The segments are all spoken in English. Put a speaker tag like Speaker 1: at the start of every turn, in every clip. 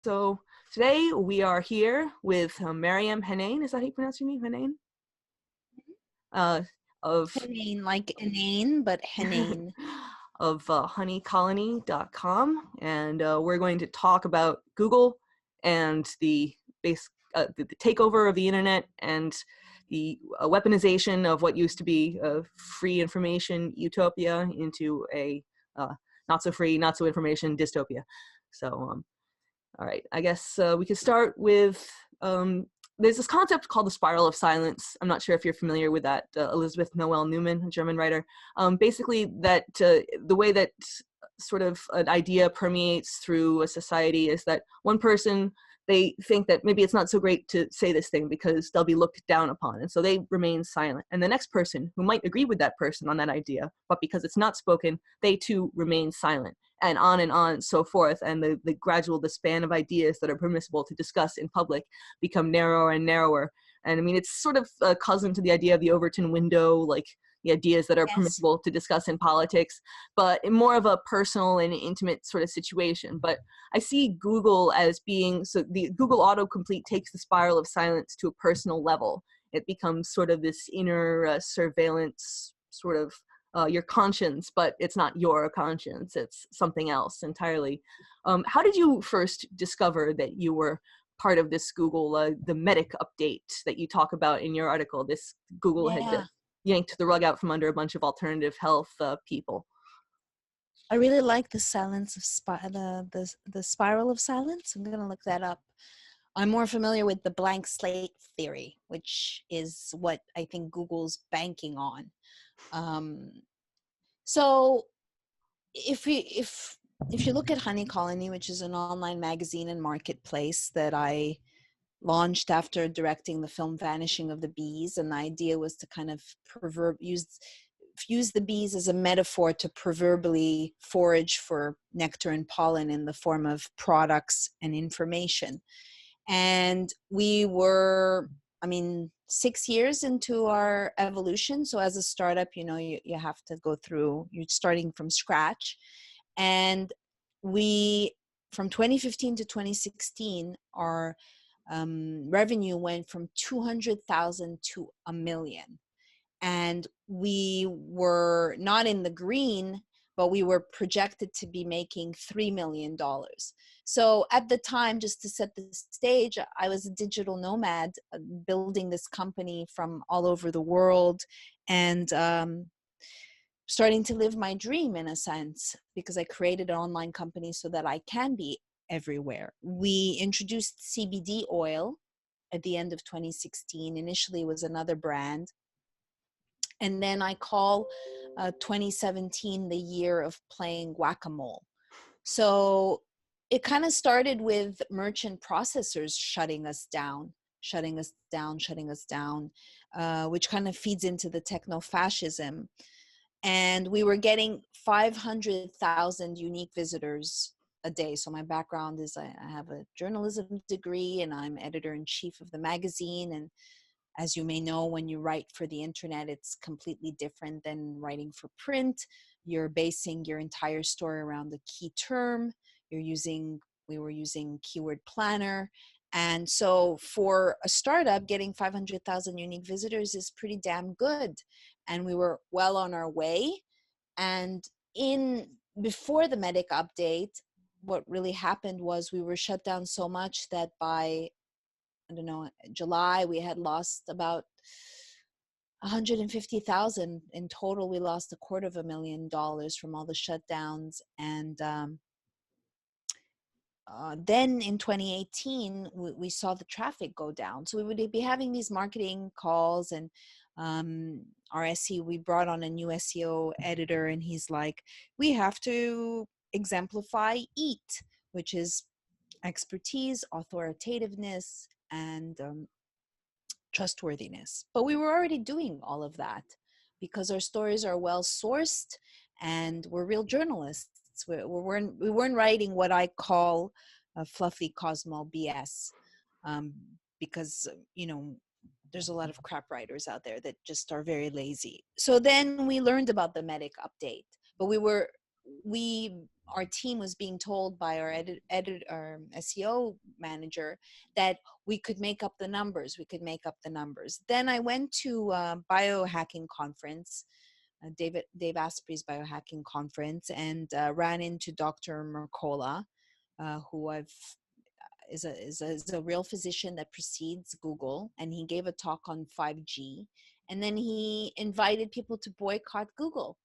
Speaker 1: So today we are here with Maryam Henein. Is that how you pronounce your name, Henein? Of
Speaker 2: Henein, like inane, but Henein.
Speaker 1: of honeycolony.com, and we're going to talk about Google and the takeover of the internet and the weaponization of what used to be a free information utopia into a not so free, not so information dystopia. So all right, I guess we could start with, there's this concept called the spiral of silence. I'm not sure if you're familiar with that. Elizabeth Noel Newman, a German writer. Basically, that the way that sort of an idea permeates through a society is that one person, they think that maybe it's not so great to say this thing because they'll be looked down upon, and so they remain silent. And the next person who might agree with that person on that idea, but because it's not spoken, they too remain silent. And on and so forth, and the span of ideas that are permissible to discuss in public become narrower and narrower. And I mean, it's sort of a cousin to the idea of the Overton window, like the ideas that are
Speaker 2: Yes.
Speaker 1: permissible to discuss in politics, but in more of a personal and intimate sort of situation. But I see Google as being, so the Google autocomplete takes the spiral of silence to a personal level. It becomes sort of this inner surveillance sort of your conscience, but it's not your conscience, it's something else entirely. How did you first discover that you were part of this Google, the medic update that you talk about in your article? This Google had yanked the rug out from under a bunch of alternative health people.
Speaker 2: I really like the silence of the spiral of silence. I'm gonna look that up. I'm more familiar with the blank slate theory, which is what I think Google's banking on. So if you look at Honey Colony, which is an online magazine and marketplace that I launched after directing the film Vanishing of the Bees, and the idea was to kind of use the bees as a metaphor to proverbially forage for nectar and pollen in the form of products and information. And we were, 6 years into our evolution. So as a startup, you have to go through, you're starting from scratch. And we, from 2015 to 2016, our revenue went from 200,000 to 1 million. And we were not in the green, but we were projected to be making $3 million. So at the time, just to set the stage, I was a digital nomad building this company from all over the world and starting to live my dream in a sense, because I created an online company so that I can be everywhere. We introduced CBD oil at the end of 2016. Initially, it was another brand. And then I call 2017 the year of playing whack-a-mole. So it kind of started with merchant processors shutting us down, which kind of feeds into the techno-fascism. And we were getting 500,000 unique visitors a day. So my background is I have a journalism degree and I'm editor-in-chief of the magazine. And as you may know, when you write for the internet, it's completely different than writing for print. You're basing your entire story around the key term. We were using Keyword Planner. And so for a startup, getting 500,000 unique visitors is pretty damn good. And we were well on our way. And before the medic update, what really happened was we were shut down so much that by July, we had lost about 150,000 in total. We lost $250,000 from all the shutdowns. And then in 2018, we saw the traffic go down. So we would be having these marketing calls, and our SEO, we brought on a new SEO editor, and he's like, we have to exemplify EAT, which is expertise, authoritativeness, and trustworthiness. But we were already doing all of that because our stories are well sourced and we're real journalists. We weren't writing what I call fluffy Cosmo BS, because there's a lot of crap writers out there that just are very lazy. So then we learned about the medic update, but we were our team was being told by our our SEO manager that we could make up the numbers. Then I went to a biohacking conference, Dave Asprey's biohacking conference, and ran into Dr. Mercola, who is a real physician that precedes Google, and he gave a talk on 5G, and then he invited people to boycott Google.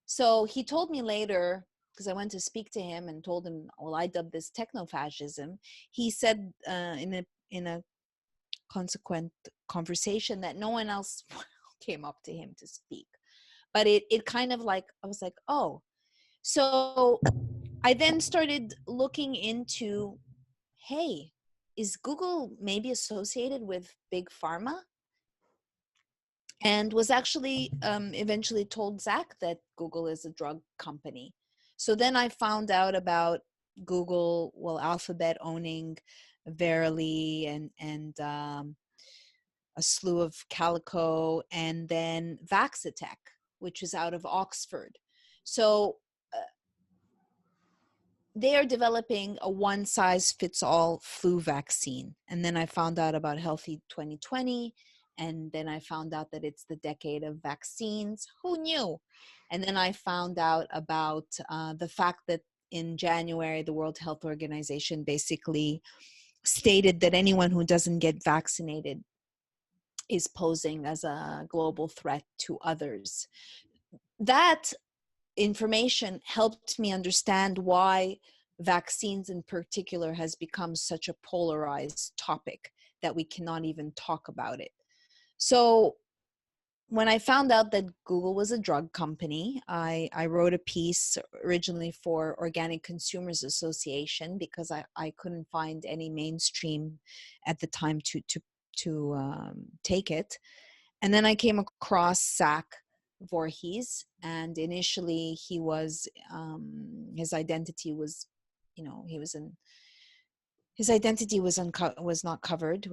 Speaker 2: So he told me later, because I went to speak to him and told him, well, I dubbed this techno-fascism. He said in a consequent conversation that no one else came up to him to speak. But it kind of like, I was like, oh. So I then started looking into, hey, is Google maybe associated with Big Pharma? And was actually eventually told Zach that Google is a drug company. So then I found out about Google, well, Alphabet owning Verily and a slew of Calico, and then Vaxitech, which is out of Oxford. So they are developing a one-size-fits-all flu vaccine. And then I found out about Healthy 2020. And then I found out that it's the decade of vaccines. Who knew? And then I found out about the fact that in January, the World Health Organization basically stated that anyone who doesn't get vaccinated is posing as a global threat to others. That information helped me understand why vaccines in particular has become such a polarized topic that we cannot even talk about it. So when I found out that Google was a drug company, I wrote a piece originally for Organic Consumers Association because I couldn't find any mainstream at the time to take it. And then I came across Zach Voorhees, and initially he was his identity was, his identity was not covered.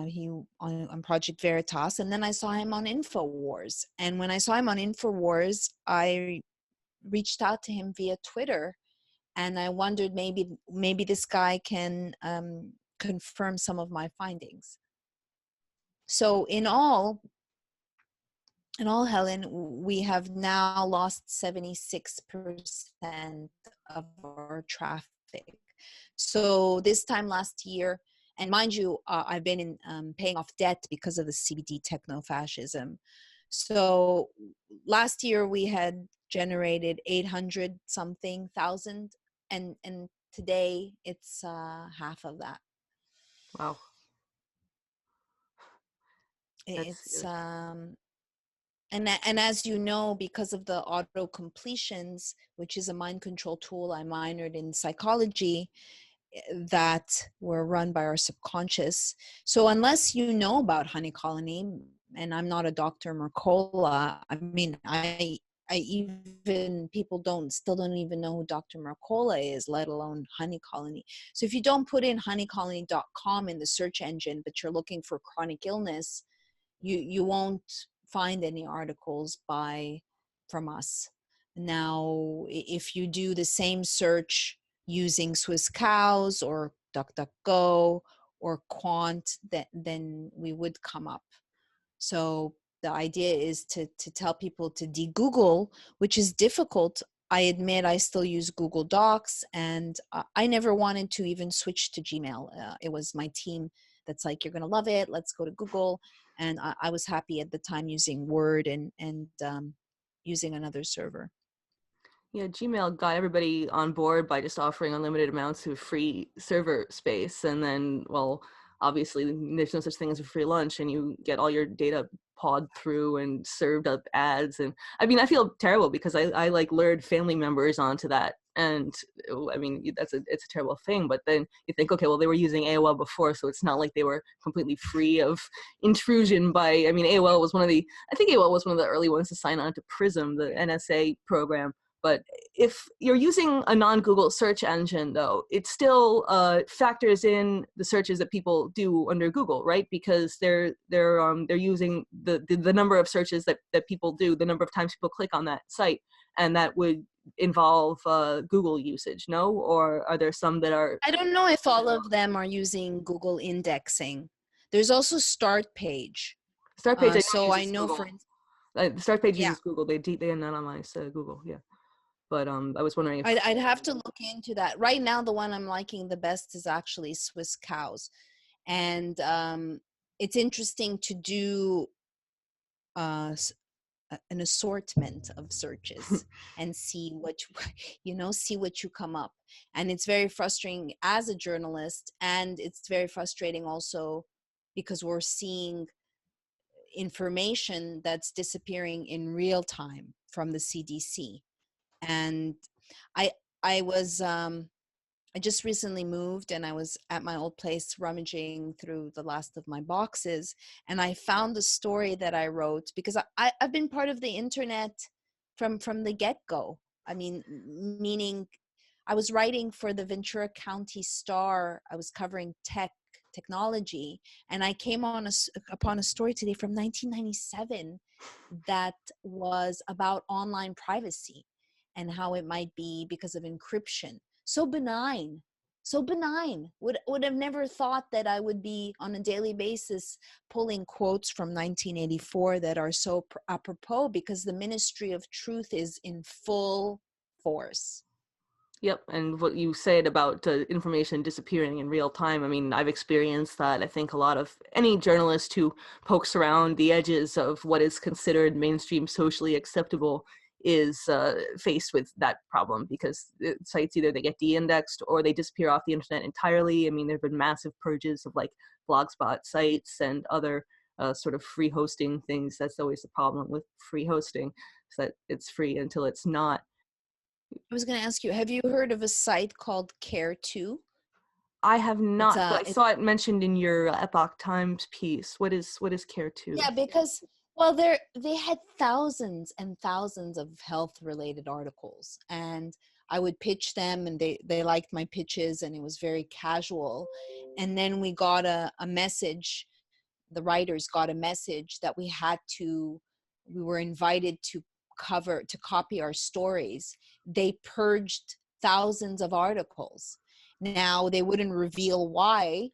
Speaker 2: He on Project Veritas, and then I saw him on InfoWars. And when I saw him on InfoWars, I reached out to him via Twitter, and I wondered maybe this guy can confirm some of my findings. So in all, Helen, we have now lost 76% of our traffic. So this time last year, and mind you, I've been in paying off debt because of the CBD techno-fascism. So last year we had generated 800-something thousand, and today it's half of that.
Speaker 1: Wow.
Speaker 2: It's and as you know, because of the auto completions, which is a mind control tool, I minored in psychology, that were run by our subconscious. So unless you know about Honey Colony, and I'm not a Dr. Mercola, I mean, I even, people still don't even know who Dr. Mercola is, let alone Honey Colony. So if you don't put in honeycolony.com in the search engine, but you're looking for chronic illness, you won't find any articles from us. Now, if you do the same search using Swiss Cows or DuckDuckGo or Quant, then we would come up. So the idea is to tell people to de-Google, which is difficult. I admit I still use Google Docs, and I never wanted to even switch to Gmail. It was my team that's like, you're going to love it, let's go to Google. And I was happy at the time using Word and using another server.
Speaker 1: Yeah, Gmail got everybody on board by just offering unlimited amounts of free server space. And then, well, obviously there's no such thing as a free lunch, and you get all your data pod through and served up ads. And I mean, I feel terrible because I like lured family members onto that. And I mean, it's a terrible thing, but then you think, okay, well, they were using AOL before, so it's not like they were completely free of intrusion by, I mean, I think AOL was one of the early ones to sign on to PRISM, the NSA program. But if you're using a non-Google search engine, though, it still factors in the searches that people do under Google, right? Because they're using the number of searches that people do, the number of times people click on that site, and that would involve Google usage, no? Or are there some that are?
Speaker 2: I don't know if all of them are using Google indexing. There's also start page.
Speaker 1: Start page I know
Speaker 2: So I
Speaker 1: uses
Speaker 2: know
Speaker 1: Google.
Speaker 2: for
Speaker 1: The start page
Speaker 2: yeah,
Speaker 1: uses Google. They anonymize Google, yeah. But I was wondering if
Speaker 2: I'd have to look into that. Right now, the one I'm liking the best is actually Swiss cows, and it's interesting to do an assortment of searches and see what see what you come up. And it's very frustrating as a journalist, and it's very frustrating also because we're seeing information that's disappearing in real time from the CDC. And I I was I just recently moved, and I was at my old place rummaging through the last of my boxes, and I found the story that I wrote because I've been part of the internet from the get-go. I mean, meaning I was writing for the Ventura County Star. I was covering technology, and I came upon a story today from 1997 that was about online privacy and how it might be because of encryption. So benign, so benign. Would have never thought that I would be on a daily basis pulling quotes from 1984 that are so apropos, because the Ministry of Truth is in full force.
Speaker 1: Yep, and what you said about information disappearing in real time, I mean, I've experienced that. I think a lot of any journalist who pokes around the edges of what is considered mainstream socially acceptable is faced with that problem, because sites, either they get de-indexed or they disappear off the internet entirely. I mean, there have been massive purges of like blogspot sites and other sort of free hosting things. That's always the problem with free hosting, is that it's free until it's not.
Speaker 2: I was going to ask you, have you heard of a site called Care2?
Speaker 1: I have
Speaker 2: It's
Speaker 1: not, but I saw it mentioned in your Epoch Times piece. What is Care2?
Speaker 2: yeah, because well, they had thousands and thousands of health related articles, and I would pitch them, and they liked my pitches, and it was very casual. And then we got a message, the writers got a message that we were invited to copy our stories. They purged thousands of articles. Now they wouldn't reveal why,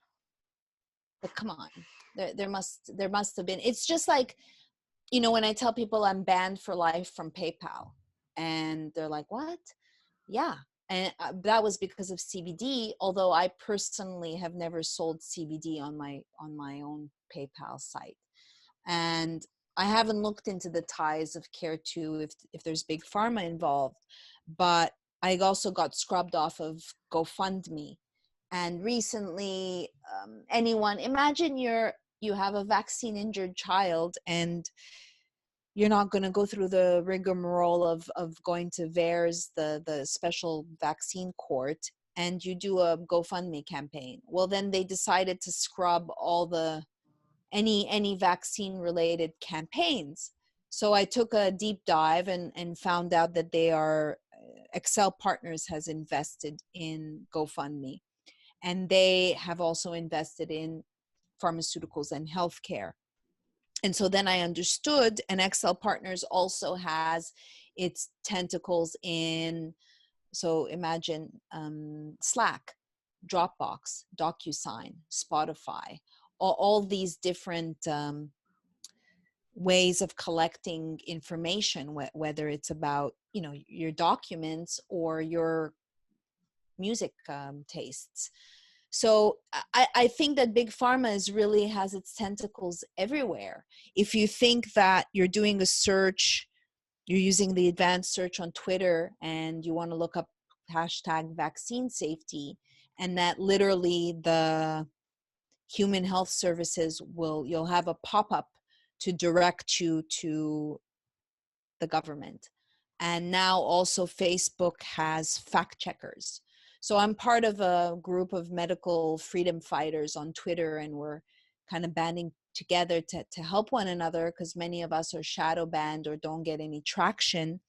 Speaker 2: but come on, there must have been. It's just like, when I tell people I'm banned for life from PayPal, and they're like, what? Yeah. And that was because of CBD, although I personally have never sold CBD on my own PayPal site. And I haven't looked into the ties of Care2 if there's Big Pharma involved, but I also got scrubbed off of GoFundMe. And recently, imagine you have a vaccine injured child, and you're not going to go through the rigmarole of going to VAERS, the special vaccine court, and you do a GoFundMe campaign. Well, then they decided to scrub all any vaccine related campaigns. So I took a deep dive and found out that Accel Partners has invested in GoFundMe, and they have also invested in pharmaceuticals and healthcare. And so then I understood, and Accel Partners also has its tentacles in, so imagine Slack, Dropbox, Docusign, Spotify, all these different ways of collecting information, whether it's about, your documents or your music tastes. So I think that Big Pharma has its tentacles everywhere. If you think that you're doing a search, you're using the advanced search on Twitter, and you want to look up hashtag vaccine safety, and that literally the human health services you'll have a pop-up to direct you to the government. And now also Facebook has fact checkers. So I'm part of a group of medical freedom fighters on Twitter, and we're kind of banding together to help one another, because many of us are shadow banned or don't get any traction.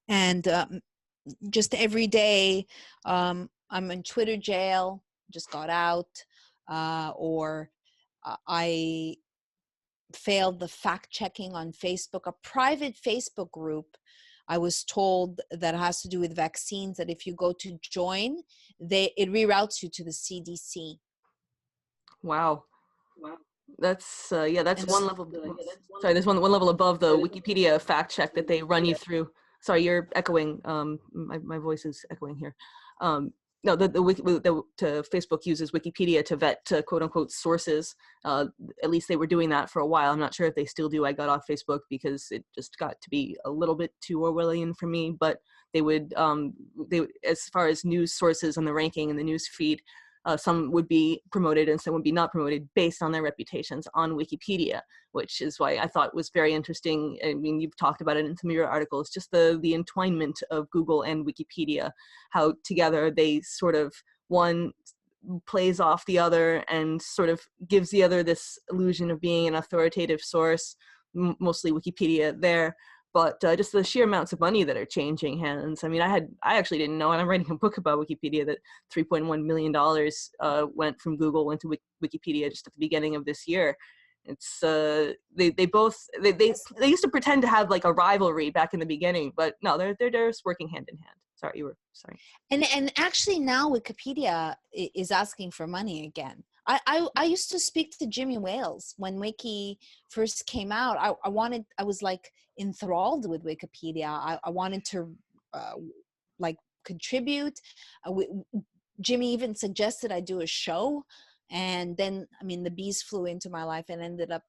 Speaker 2: And just every day, I'm in Twitter jail, just got out, or I failed the fact checking on Facebook, a private Facebook group. I was told that it has to do with vaccines, that if you go to join, it reroutes you to the CDC.
Speaker 1: Wow. That's yeah, that's
Speaker 2: And
Speaker 1: one level. Sorry, there's one level above the Wikipedia fact check that they run you through. Sorry, you're echoing. My voice is echoing here. No, Facebook uses Wikipedia to vet quote unquote sources. At least they were doing that for a while. I'm not sure if they still do. I got off Facebook because it just got to be a little bit too Orwellian for me. But they would, as far as news sources on the ranking and the news feed, some would be promoted and some would be not promoted based on their reputations on Wikipedia, which is why I thought was very interesting. I mean, you've talked about it in some of your articles, just the entwinement of Google and Wikipedia, how together they sort of, one plays off the other and sort of gives the other this illusion of being an authoritative source, mostly Wikipedia there. But just the sheer amounts of money that are changing hands. I mean, I actually didn't know, and I'm writing a book about Wikipedia, that $3.1 million went from Google, went to Wikipedia just at the beginning of this year. It's they used to pretend to have like a rivalry back in the beginning, but no, they're just working hand in hand. Sorry, you were sorry.
Speaker 2: And actually now Wikipedia is asking for money again. I used to speak to Jimmy Wales when Wiki first came out. I was like enthralled with Wikipedia. I wanted to like contribute. Jimmy even suggested I do a show, and then I mean the bees flew into my life and ended up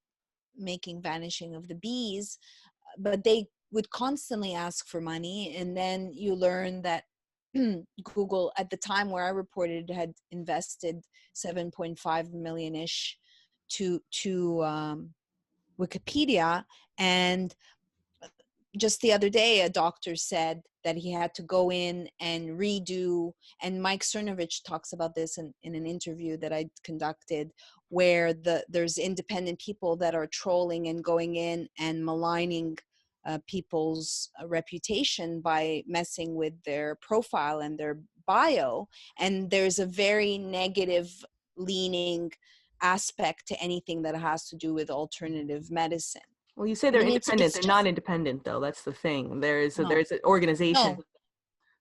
Speaker 2: making Vanishing of the Bees. But they would constantly ask for money, and then you learn that Google at the time where I reported had invested 7.5 million-ish to Wikipedia. And just the other day, a doctor said that he had to go in and redo, and Mike Cernovich talks about this in an interview that I conducted, where there's independent people that are trolling and going in and maligning people's reputation by messing with their profile and their bio. And there's a very negative leaning aspect to anything that has to do with alternative medicine.
Speaker 1: Well, you say they're independent. They're not independent, though. That's the thing. There's an organization.
Speaker 2: No.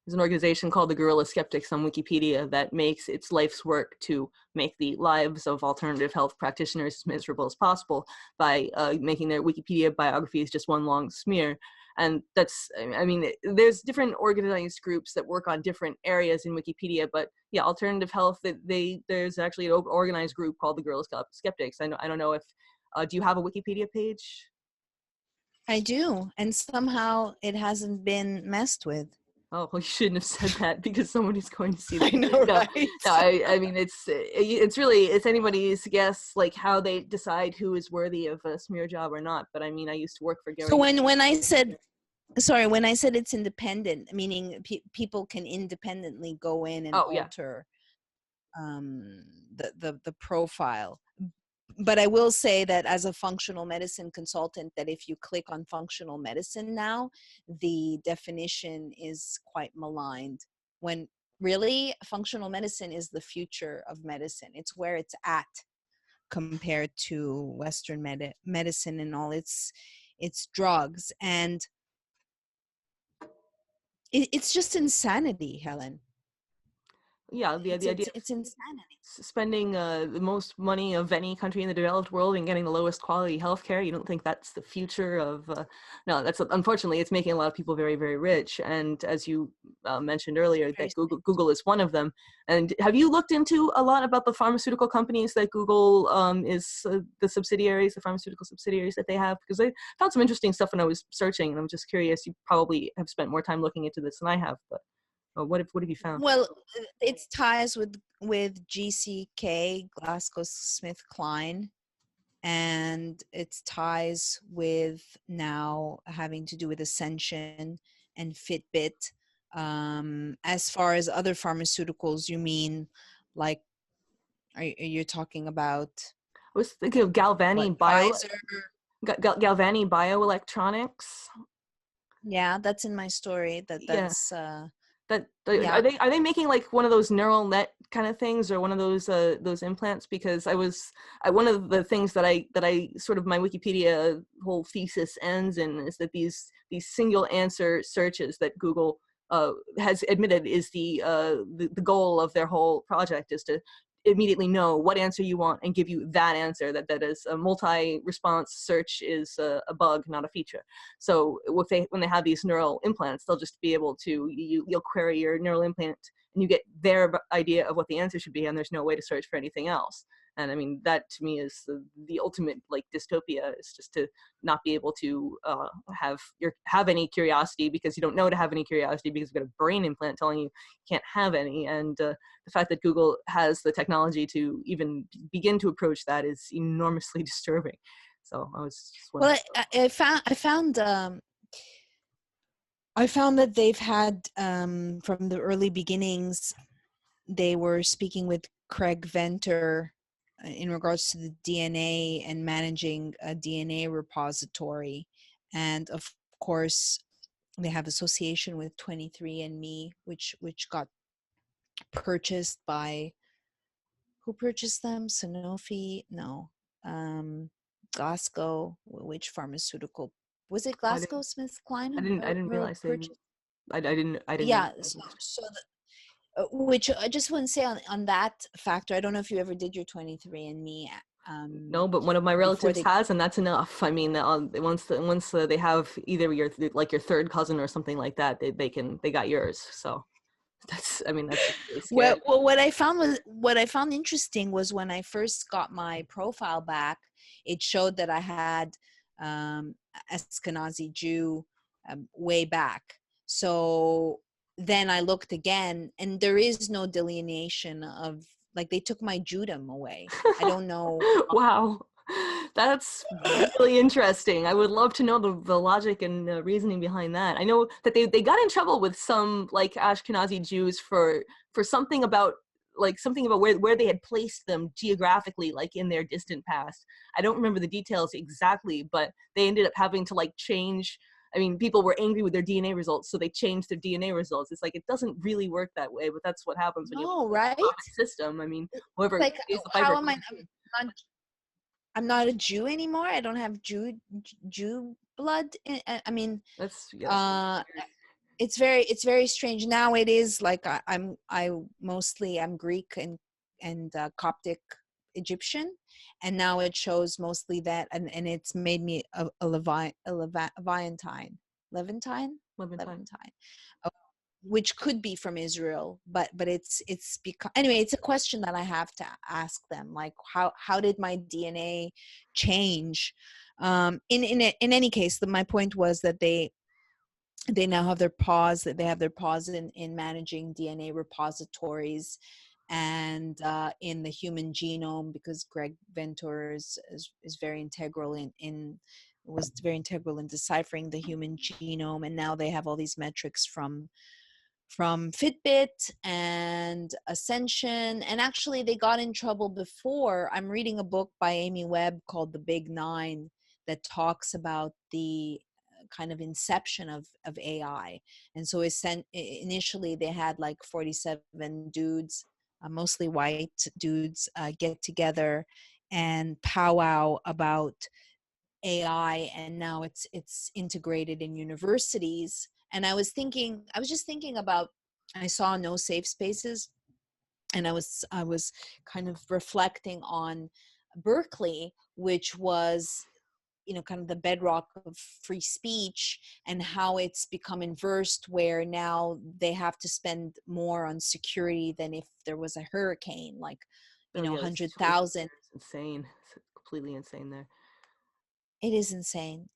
Speaker 1: There's an organization called the Guerrilla Skeptics on Wikipedia that makes its life's work to make the lives of alternative health practitioners as miserable as possible by making their Wikipedia biographies just one long smear. And that's, I mean, there's different organized groups that work on different areas in Wikipedia, but yeah, alternative health, there's actually an organized group called the Guerrilla Skeptics. I don't know if, do you have a Wikipedia page?
Speaker 2: I do, and somehow it hasn't been messed with.
Speaker 1: Oh, well, you shouldn't have said that because somebody's going to see that.
Speaker 2: I know, right?
Speaker 1: No, I mean, it's really, it's anybody's guess, like how they decide who is worthy of a smear job or not. But I mean, I used to work for Gary.
Speaker 2: So when I said it's independent, meaning people can independently go in and alter the profile. But I will say that as a functional medicine consultant, that if you click on functional medicine now, the definition is quite maligned, when really functional medicine is the future of medicine. It's where it's at compared to Western medicine and all its drugs. And it's just insanity, Helen.
Speaker 1: Yeah, the idea
Speaker 2: it's insanity.
Speaker 1: Spending the most money of any country in the developed world and getting the lowest quality healthcare. You don't think that's the future of? No, that's unfortunately it's making a lot of people very, very rich. And as you mentioned earlier, that Google is one of them. And have you looked into a lot about the pharmaceutical companies that Google is the subsidiaries, the pharmaceutical subsidiaries that they have? Because I found some interesting stuff when I was searching, and I'm just curious. You probably have spent more time looking into this than I have, but. What have you found?
Speaker 2: Well, it's ties with GCK, GlaxoSmithKline, and it's ties with now having to do with Ascension and Fitbit. As far as other pharmaceuticals, you mean like, are you talking about?
Speaker 1: I was thinking of Galvani Bioelectronics.
Speaker 2: Yeah, that's in my story. That's Yeah.
Speaker 1: Are they making like one of those neural net kind of things, or one of those implants? Because one of the things that I sort of, my Wikipedia whole thesis ends in is that these single answer searches that Google has admitted is the goal of their whole project, is to immediately know what answer you want and give you that answer. That is a multi-response search is a bug, not a feature. So when they have these neural implants, they'll just be able to, you'll query your neural implant and you get their idea of what the answer should be, and there's no way to search for anything else. And I mean, that to me is the ultimate like dystopia, is just to not be able to have any curiosity, because you don't know to have any curiosity, because you've got a brain implant telling you can't have any. And the fact that Google has the technology to even begin to approach that is enormously disturbing. So I was just wondering.
Speaker 2: Well, I found that they've had, from the early beginnings, they were speaking with Craig Venter in regards to the DNA and managing a DNA repository. And of course, they have association with 23andMe, which got purchased by, who purchased them? Sanofi? No. Glasgow, which pharmaceutical, was it
Speaker 1: I
Speaker 2: Glasgow Smith Kline
Speaker 1: I didn't
Speaker 2: who
Speaker 1: realize
Speaker 2: purchased?
Speaker 1: I didn't
Speaker 2: Yeah,
Speaker 1: realize that.
Speaker 2: so which I just want to say on that factor, I don't know if you ever did your 23andMe
Speaker 1: No, but one of my
Speaker 2: before
Speaker 1: relatives
Speaker 2: they,
Speaker 1: has, and that's enough. I mean, once they have either your third cousin or something like that, they got yours. So that's, I mean, that's just really
Speaker 2: well,
Speaker 1: scary.
Speaker 2: what I found interesting was when I first got my profile back, it showed that I had Ashkenazi Jew way back. So then I looked again, and there is no delineation of, like, they took my Judum away. I don't know.
Speaker 1: Wow, that's really interesting. I would love to know the logic and reasoning behind that. I know that they got in trouble with some like Ashkenazi Jews for something about where they had placed them geographically, like in their distant past. I don't remember the details exactly, but they ended up having to like change. I mean, people were angry with their DNA results, so they changed their DNA results. It's like, it doesn't really work that way, but that's what happens when you
Speaker 2: No,
Speaker 1: have a
Speaker 2: right?
Speaker 1: perfect system. I mean, whoever
Speaker 2: Like,
Speaker 1: pays the
Speaker 2: how
Speaker 1: piper.
Speaker 2: am I? I'm not a Jew anymore. I don't have Jew blood. I mean,
Speaker 1: Yes.
Speaker 2: uh, it's very strange. Now it is like I'm Greek and Coptic Egyptian, and now it shows mostly that, and it's made me a Levantine,
Speaker 1: Levantine.
Speaker 2: uh, which could be from Israel, but it's become, anyway, it's a question that I have to ask them, like how did my DNA change? In any case, my point was that they now have their paws, that they have their paws in managing DNA repositories and in the human genome, because Greg Venter is very integral was very integral in deciphering the human genome. And now they have all these metrics from Fitbit and Ascension. And actually they got in trouble before. I'm reading a book by Amy Webb called The Big Nine that talks about the kind of inception of AI. And so initially they had like 47 dudes, mostly white dudes, get together and powwow about AI, and now it's integrated in universities. And I was just thinking about, I saw No Safe Spaces, and I was kind of reflecting on Berkeley, which was, kind of the bedrock of free speech, and how it's become inversed, where now they have to spend more on security than if there was a hurricane, like,
Speaker 1: Oh yeah, it's
Speaker 2: 100,000.
Speaker 1: insane. It's completely insane there.
Speaker 2: It is insane.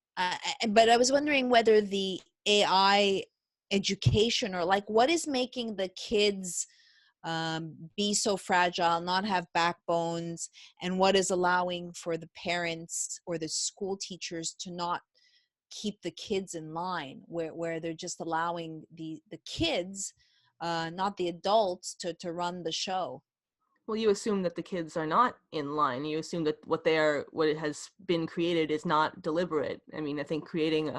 Speaker 2: But I was wondering whether the AI education, or like, what is making the kids be so fragile, not have backbones, and what is allowing for the parents or the school teachers to not keep the kids in line, where they're just allowing the kids, not the adults, to run the show.
Speaker 1: Well, you assume that the kids are not in line. You assume that what it has been created is not deliberate. I mean, I think creating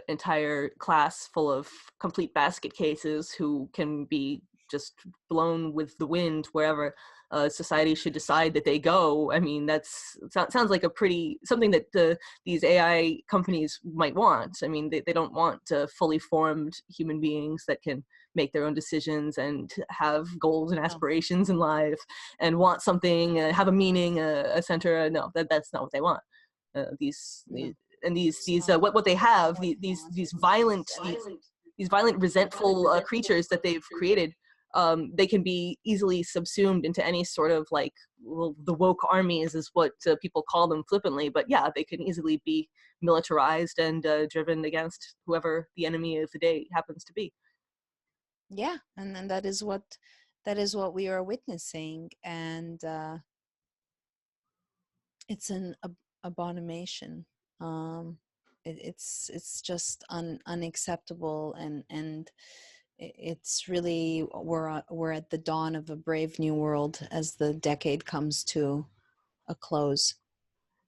Speaker 1: entire class full of complete basket cases who can be just blown with the wind wherever society should decide that they go. I mean, sounds like a something that these AI companies might want. I mean, they don't want fully formed human beings that can make their own decisions and have goals and aspirations in life and want something, have a meaning, a center. No, that's not what they want. These what they have, these violent resentful creatures that they've created, they can be easily subsumed into any sort of like, well, the woke armies is what people call them flippantly, but yeah, they can easily be militarized and driven against whoever the enemy of the day happens to be.
Speaker 2: Yeah, and then that is what we are witnessing, and it's an abomination. It's just unacceptable, and it's really, we're at the dawn of a brave new world as the decade comes to a close.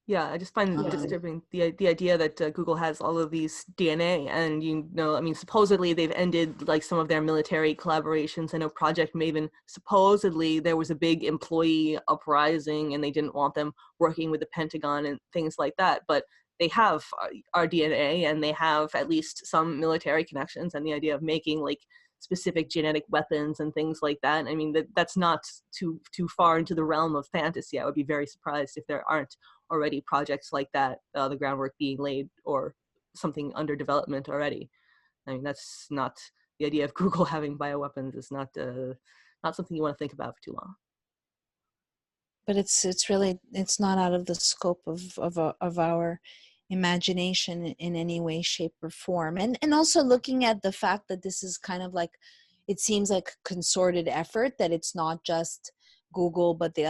Speaker 1: Yeah, I just find disturbing the idea that Google has all of these DNA, and I mean, supposedly they've ended like some of their military collaborations. I know Project Maven, supposedly there was a big employee uprising, and they didn't want them working with the Pentagon and things like that. But they have our DNA, and they have at least some military connections, and the idea of making like specific genetic weapons and things like that. I mean, that's not too far into the realm of fantasy. I would be very surprised if there aren't already projects like that, the groundwork being laid or something under development already. I mean, that's not the idea of Google having bioweapons is not something you want to think about for too long.
Speaker 2: But it's really, it's not out of the scope of our imagination in any way, shape, or form. And also looking at the fact that this is kind of like, it seems like a concerted effort, that it's not just Google, but the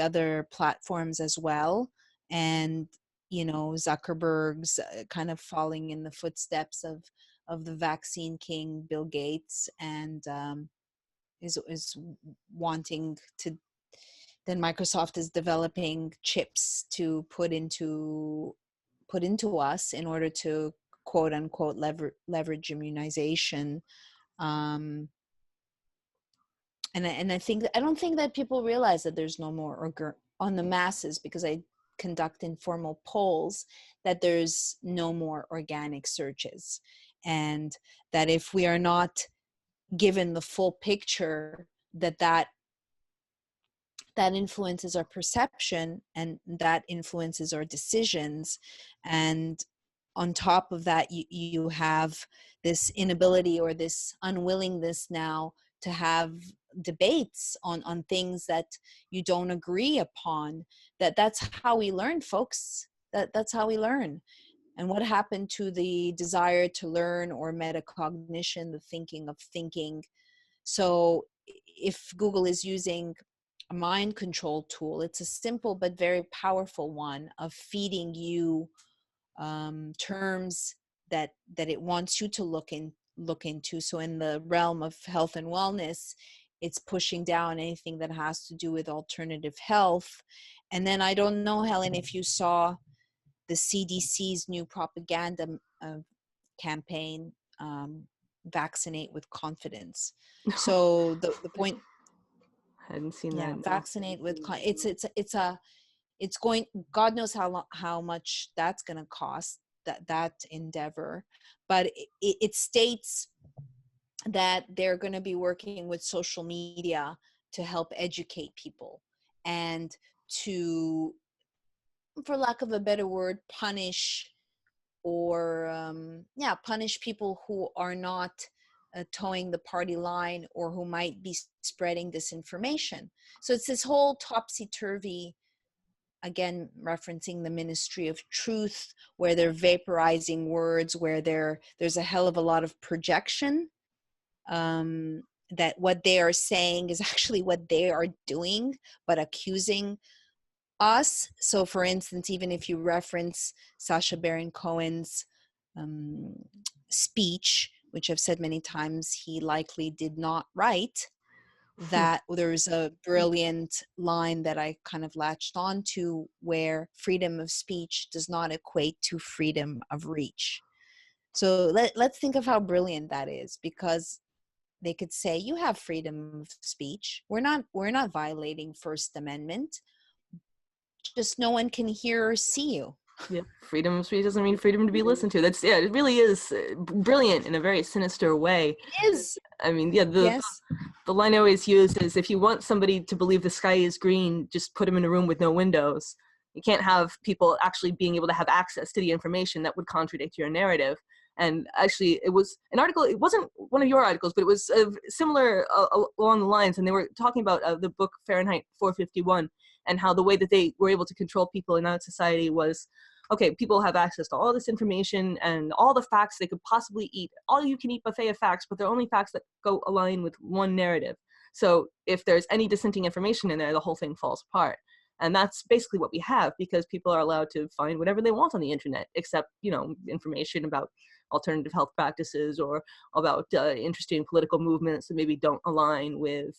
Speaker 2: other platforms as well. And, you know, Zuckerberg's kind of falling in the footsteps of the vaccine king, Bill Gates, and is wanting to, then Microsoft is developing chips to put into us in order to quote unquote leverage immunization. And I think, I don't think that people realize that there's no more on the masses, because I conduct informal polls, that there's no more organic searches, and that if we are not given the full picture, that influences our perception, and that influences our decisions. And on top of that, you have this inability or this unwillingness now to have debates on things that you don't agree upon. That's how we learn, folks. That's how we learn. And what happened to the desire to learn, or metacognition, the thinking of thinking? So if Google is using a mind control tool, it's a simple but very powerful one of feeding you terms that it wants you to look into. So in the realm of health and wellness, it's pushing down anything that has to do with alternative health. And then I don't know, Helen, if you saw the CDC's new propaganda campaign, vaccinate with confidence. So the point,
Speaker 1: I hadn't seen
Speaker 2: yeah,
Speaker 1: that.
Speaker 2: vaccinate with it's going, God knows how much that's going to cost, that endeavor. But it states that they're going to be working with social media to help educate people, and to, for lack of a better word, punish, or punish people who are not towing the party line, or who might be spreading disinformation. So it's this whole topsy-turvy, again referencing the Ministry of Truth, where they're vaporizing words, where there's a hell of a lot of projection, that what they are saying is actually what they are doing, but accusing us. So for instance, even if you reference Sacha Baron Cohen's speech, which I've said many times he likely did not write, that there's a brilliant line that I kind of latched onto, where freedom of speech does not equate to freedom of reach. So let's think of how brilliant that is, because they could say, you have freedom of speech. We're not violating First Amendment. Just no one can hear or see you.
Speaker 1: Yeah, freedom of speech doesn't mean freedom to be listened to. That's, yeah, it really is brilliant in a very sinister way.
Speaker 2: It is.
Speaker 1: I mean, yeah,
Speaker 2: Yes.
Speaker 1: the line I always use is, if you want somebody to believe the sky is green, just put them in a room with no windows. You can't have people actually being able to have access to the information that would contradict your narrative. And actually, it was an article, it wasn't one of your articles, but it was similar along the lines, and they were talking about the book Fahrenheit 451, and how the way that they were able to control people in that society was, okay, people have access to all this information and all the facts they could possibly eat, all you can eat buffet of facts, but they're only facts that go align with one narrative. So if there's any dissenting information in there, the whole thing falls apart. And that's basically what we have, because people are allowed to find whatever they want on the internet, except, you know, information about alternative health practices or about interesting political movements that maybe don't align with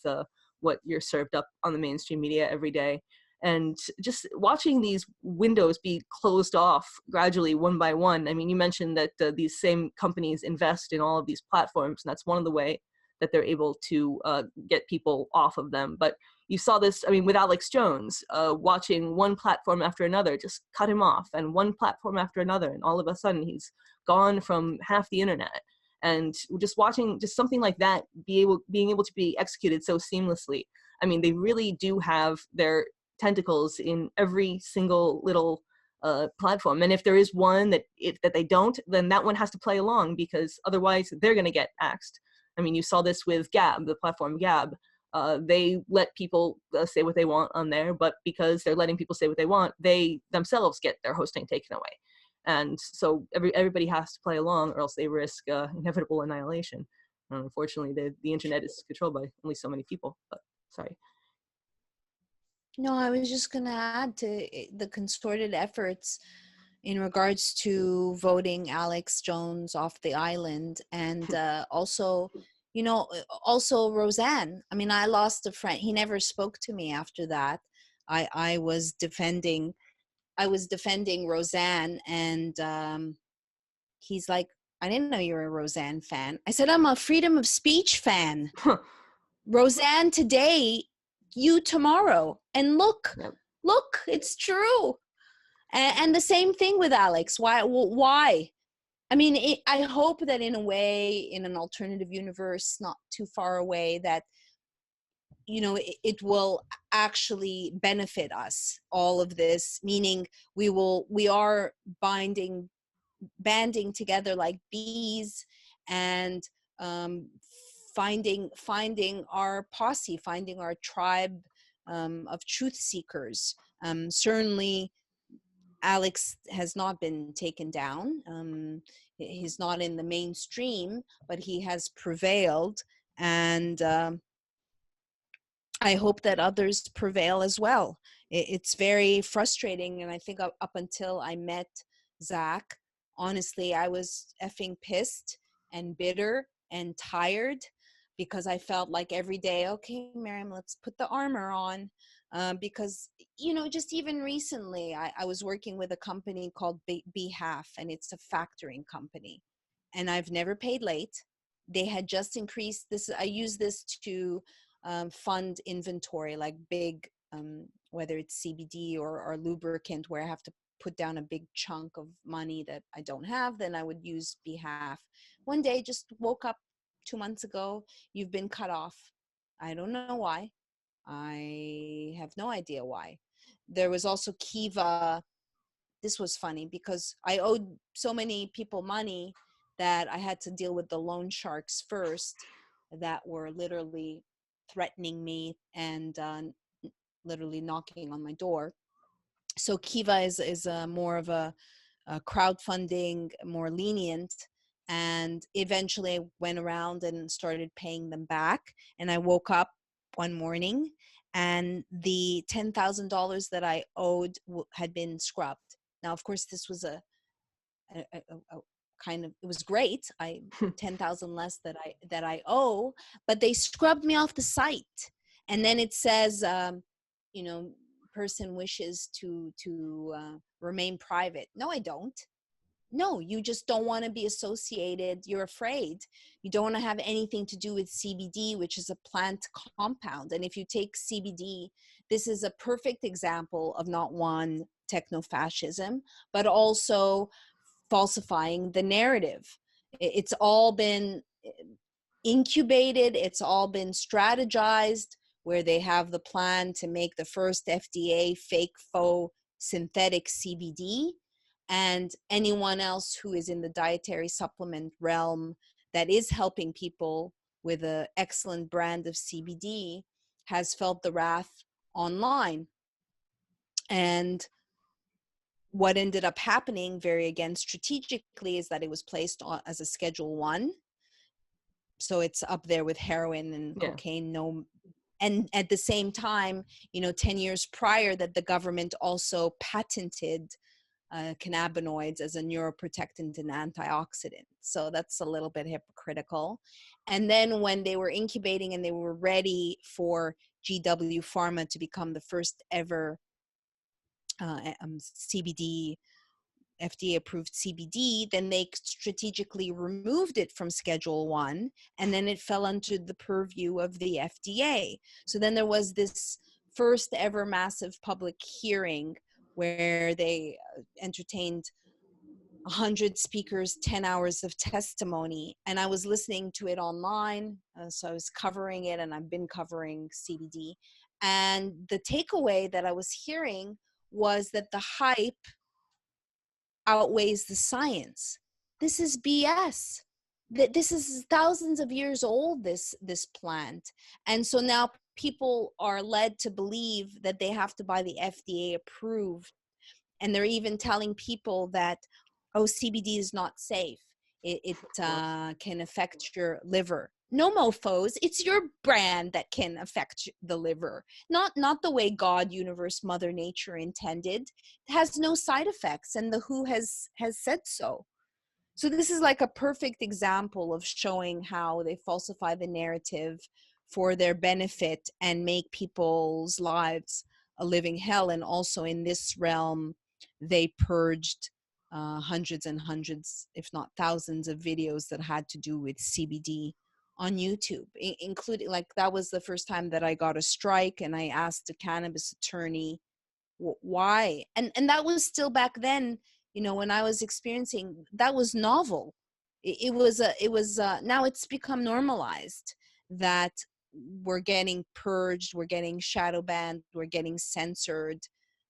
Speaker 1: what you're served up on the mainstream media every day. And just watching these windows be closed off gradually, one by one. I mean, you mentioned that these same companies invest in all of these platforms, and that's one of the way that they're able to get people off of them. But you saw this, I mean, with Alex Jones, watching one platform after another just cut him off, and one platform after another, and all of a sudden he's gone from half the internet. And just watching just something like that being able to be executed so seamlessly. I mean, they really do have their tentacles in every single little platform. And if there is one that they don't, then that one has to play along, because otherwise they're going to get axed. I mean, you saw this with Gab, the platform Gab. They let people say what they want on there, but because they're letting people say what they want, they themselves get their hosting taken away. And so everybody has to play along, or else they risk inevitable annihilation. And unfortunately, the internet is controlled by only so many people. But sorry.
Speaker 2: No, I was just going to add to the concerted efforts in regards to voting Alex Jones off the island, and also, you know, also Roseanne. I mean, I lost a friend. He never spoke to me after that. I was defending Roseanne, and he's like, I didn't know you were a Roseanne fan. I said, I'm a freedom of speech fan. Roseanne today, you tomorrow. And look,
Speaker 1: Yep.
Speaker 2: look, it's true. And the same thing with Alex. Why? I mean, I hope that in a way, in an alternative universe, not too far away, that, you know, it will actually benefit us, all of this, meaning we are banding together like bees, and finding our posse, finding our tribe of truth seekers. Certainly Alex has not been taken down. He's not in the mainstream, but he has prevailed, and I hope that others prevail as well. It's very frustrating, and I think up until I met Zach, honestly, I was effing pissed and bitter and tired, because I felt like every day, okay, Maryam, let's put the armor on. Because, you know, just even recently, I was working with a company called Behalf, and it's a factoring company, and I've never paid late. They had just increased this. I use this to fund inventory, like big, whether it's CBD or lubricant, where I have to put down a big chunk of money that I don't have, then I would use Behalf. One day, just woke up 2 months ago, you've been cut off. I don't know why. I have no idea why. There was also Kiva. This was funny because I owed so many people money that I had to deal with the loan sharks first, that were literally threatening me and literally knocking on my door. So Kiva is more of a crowdfunding, more lenient, and eventually I went around and started paying them back. And I woke up one morning and the $10,000 that I owed had been scrubbed. Now, of course, this was a kind of, it was great. 10,000 less that I owe, but they scrubbed me off the site. And then it says, you know, person wishes to remain private. No, I don't. no, you just don't want to be associated. You're afraid. You don't want to have anything to do with CBD, which is a plant compound. And if you take CBD, this is a perfect example of not one techno-fascism, but also falsifying the narrative. It's all been incubated, it's all been strategized, where they have the plan to make the first FDA fake faux synthetic CBD, and anyone else who is in the dietary supplement realm that is helping people with an excellent brand of CBD has felt the wrath online. And what ended up happening, very again strategically, is that it was placed on as a Schedule 1. So it's up there with heroin and cocaine. No, and at the same time, 10 years prior, that the government also patented cannabinoids as a neuroprotectant and antioxidant. So that's a little bit hypocritical. And then when they were incubating and they were ready for GW Pharma to become the first ever CBD, FDA approved CBD, then they strategically removed it from Schedule 1, and then it fell under the purview of the FDA. So then there was this first ever massive public hearing where they entertained 100 speakers, 10 hours of testimony, and I was listening to it online. So I was covering it, and I've been covering CBD. And the takeaway that I was hearing was that the hype outweighs the science. This is BS. This is thousands of years old, this plant. And so now people are led to believe that they have to buy the FDA approved. And they're even telling people that, oh, CBD is not safe. It can affect your liver. No mofos, it's your brand that can affect the liver. Not the way God, universe, Mother Nature intended. It has no side effects, and the WHO has said so. So this is like a perfect example of showing how they falsify the narrative for their benefit and make people's lives a living hell. And also in this realm, they purged hundreds and hundreds, if not thousands, of videos that had to do with CBD on YouTube, including, like, that was the first time that I got a strike, and I asked a cannabis attorney why. And that was still back then, when I was experiencing, that was novel. It was now it's become normalized that we're getting purged, we're getting shadow banned, we're getting censored.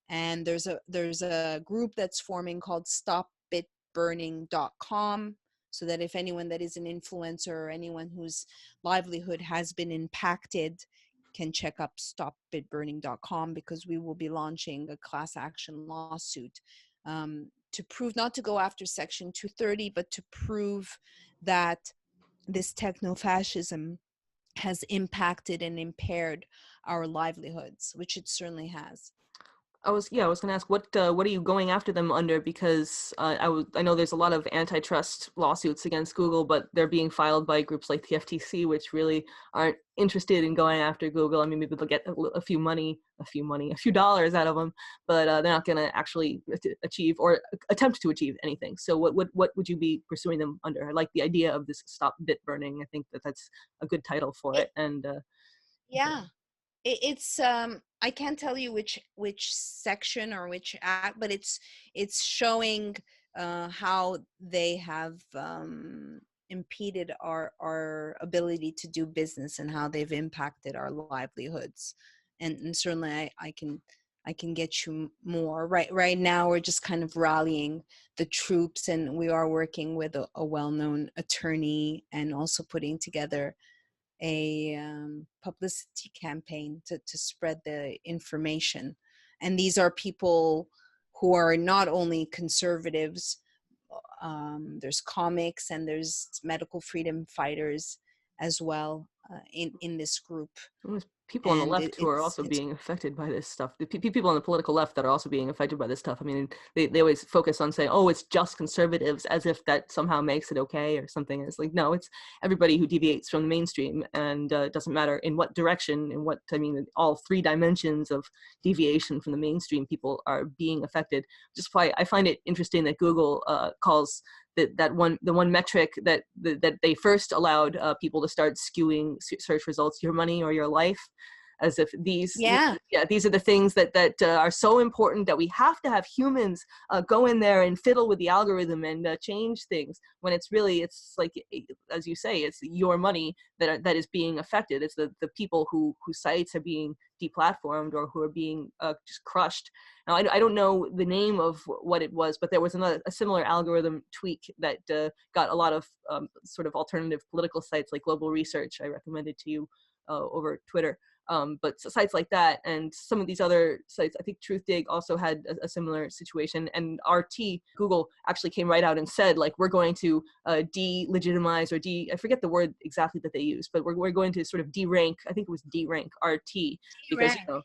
Speaker 2: And there's a group that's forming called stopbitburning.com, so that if anyone that is an influencer or anyone whose livelihood has been impacted can check up stopbitburning.com, because we will be launching a class action lawsuit to prove, not to go after Section 230, but to prove that this techno-fascism has impacted and impaired our livelihoods, which it certainly has.
Speaker 1: I was going to ask, what are you going after them under? Because I know there's a lot of antitrust lawsuits against Google, but they're being filed by groups like the FTC, which really aren't interested in going after Google. I mean, maybe they'll get a few dollars out of them, but they're not going to actually achieve or attempt to achieve anything. So what would you be pursuing them under? I like the idea of this Stop Bit Burning. I think that's a good title for it. And
Speaker 2: yeah. It's I can't tell you which section or which act, but it's showing how they have impeded our ability to do business, and how they've impacted our livelihoods. And certainly I can get you more. Right now we're just kind of rallying the troops, and we are working with a well-known attorney, and also putting together a publicity campaign to spread the information. And these are people who are not only conservatives, there's comics, and there's medical freedom fighters as well in this group.
Speaker 1: people on the
Speaker 2: and
Speaker 1: left who are also
Speaker 2: it's
Speaker 1: being affected by this stuff. The people on the political left that are also being affected by this stuff. I mean, they always focus on saying, oh, it's just conservatives, as if that somehow makes it okay or something. It's like, no, it's everybody who deviates from the mainstream, and it doesn't matter in what direction, in what, I mean, all three dimensions of deviation from the mainstream, people are being affected. Just why I find it interesting that Google calls the one metric that they first allowed people to start skewing search results, your money or your life, as if these
Speaker 2: yeah.
Speaker 1: these are the things that are so important that we have to have humans go in there and fiddle with the algorithm and change things, when it's really, it's like, as you say, it's your money that is being affected. It's the people whose sites are being deplatformed or who are being just crushed. Now, I don't know the name of what it was, but there was a similar algorithm tweak that got a lot of sort of alternative political sites like Global Research. I recommended to you over Twitter. But sites like that and some of these other sites, I think TruthDig also had a similar situation. And RT, Google actually came right out and said, like, we're going to delegitimize, or I forget the word exactly that they used, but we're going to sort of derank, I think it was derank RT, because, you know,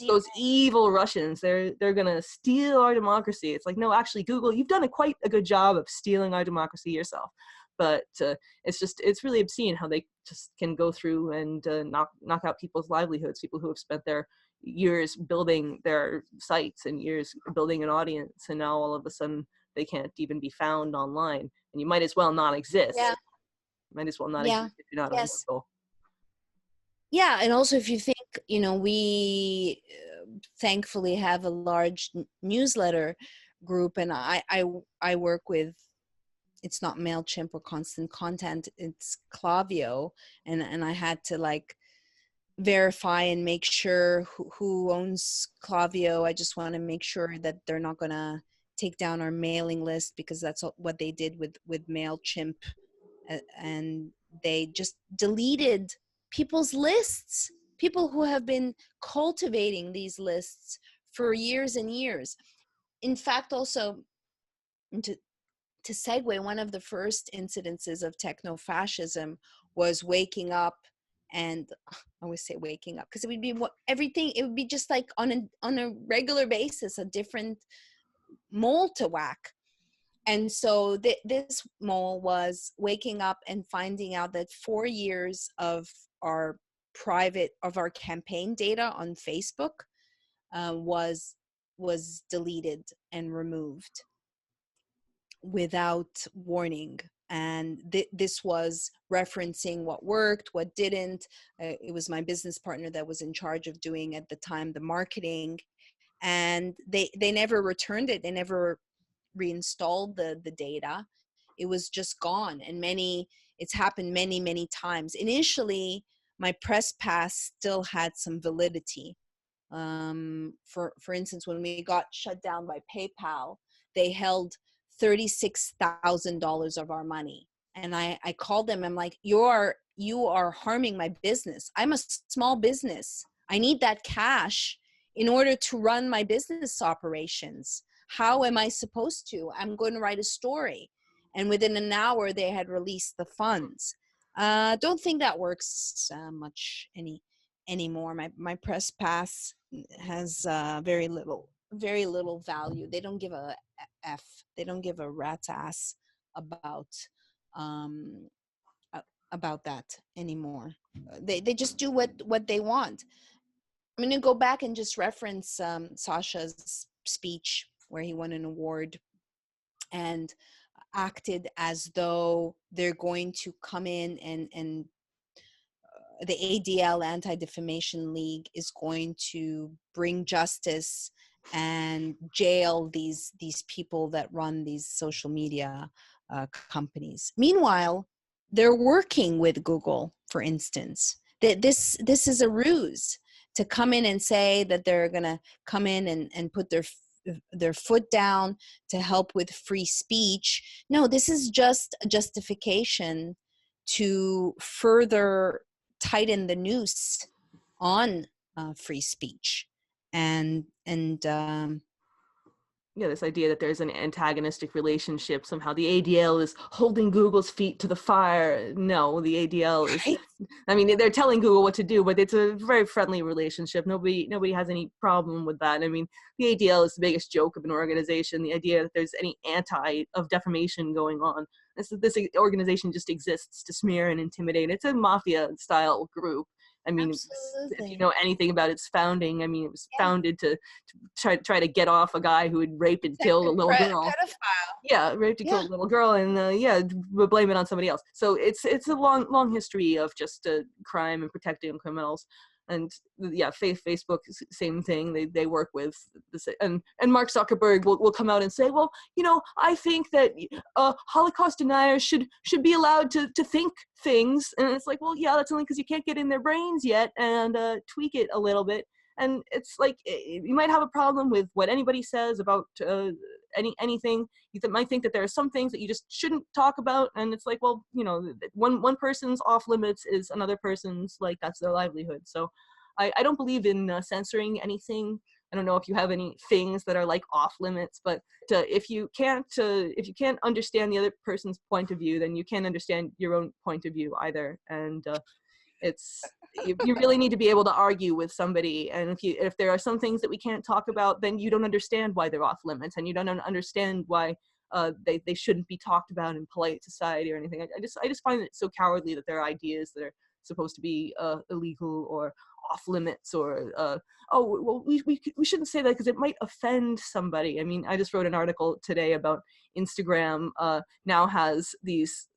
Speaker 1: those evil Russians, they're going to steal our democracy. It's like, no, actually, Google, you've done quite a good job of stealing our democracy yourself. But it's really obscene how they just can go through and knock out people's livelihoods, people who have spent their years building their sites and years building an audience, and now all of a sudden they can't even be found online. And you might as well not exist.
Speaker 2: Yeah.
Speaker 1: Might as well not
Speaker 2: Yeah.
Speaker 1: exist if you're not
Speaker 2: Yes.
Speaker 1: on Google.
Speaker 2: Yeah, and also if you think, you know, we thankfully have a large newsletter group, and I work with, it's not MailChimp or Constant Content, it's Klaviyo, and I had to like verify and make sure who owns Klaviyo. I just want to make sure that they're not going to take down our mailing list, because that's what they did with MailChimp, and they just deleted people's lists, people who have been cultivating these lists for years and years. In fact, also, to segue, one of the first incidences of techno-fascism was waking up, and I always say waking up because it would be everything, it would be just like on a regular basis, a different mole to whack. And so this mole was waking up and finding out that 4 years of our campaign data on Facebook was deleted and removed without warning. And this was referencing what worked, what didn't. It was my business partner that was in charge of doing, at the time, the marketing, and they never returned it. They never reinstalled the data. It was just gone. And it's happened many times. Initially, my press pass still had some validity. For instance, when we got shut down by PayPal, they held $36,000 of our money. And I called them. I'm like, you are harming my business. I'm a small business. I need that cash in order to run my business operations. How am I supposed to? I'm going to write a story. And within an hour, they had released the funds. Don't think that works much anymore. My press pass has very little value. They don't give a F. They don't give a rat's ass about that anymore. They just do what they want. I'm going to go back and just reference Sacha's speech where he won an award and acted as though they're going to come in and the ADL, Anti-Defamation League, is going to bring justice and jail these people that run these social media companies. Meanwhile, they're working with Google, for instance. This is a ruse to come in and say that they're going to come in and put their foot down to help with free speech. No, this is just a justification to further tighten the noose on free speech. And
Speaker 1: this idea that there's an antagonistic relationship. Somehow the ADL is holding Google's feet to the fire. No, the ADL is,
Speaker 2: Right.
Speaker 1: I mean, they're telling Google what to do, but it's a very friendly relationship. Nobody has any problem with that. I mean, the ADL is the biggest joke of an organization. The idea that there's any of defamation going on. This organization just exists to smear and intimidate. It's a mafia style group. I mean, if you
Speaker 2: Absolutely.
Speaker 1: know anything about its founding, I mean, it was
Speaker 2: Yeah.
Speaker 1: founded to try to get off a guy who had raped and killed a little girl.
Speaker 2: Pedophile.
Speaker 1: Yeah, raped and
Speaker 2: Yeah.
Speaker 1: killed a little girl, and yeah, blame it on somebody else. So it's a long history of just crime and protecting criminals. And yeah, Facebook, same thing. They work with this, and Mark Zuckerberg will come out and say, well, you know, I think that Holocaust deniers should be allowed to think things. And it's like, well, yeah, that's only because you can't get in their brains yet and tweak it a little bit. And it's like, you might have a problem with what anybody says about anything. You might think that there are some things that you just shouldn't talk about, and it's like, well, you know, one person's off limits is another person's, like, that's their livelihood. So I don't believe in censoring anything. I don't know if you have any things that are like off limits, but if you can't understand the other person's point of view, then you can't understand your own point of view either. And you really need to be able to argue with somebody, and if there are some things that we can't talk about, then you don't understand why they're off limits, and you don't understand why they shouldn't be talked about in polite society or anything. I just find it so cowardly that there are ideas that are supposed to be illegal or off limits, or oh, well, we shouldn't say that because it might offend somebody. I mean, I just wrote an article today about Instagram now has this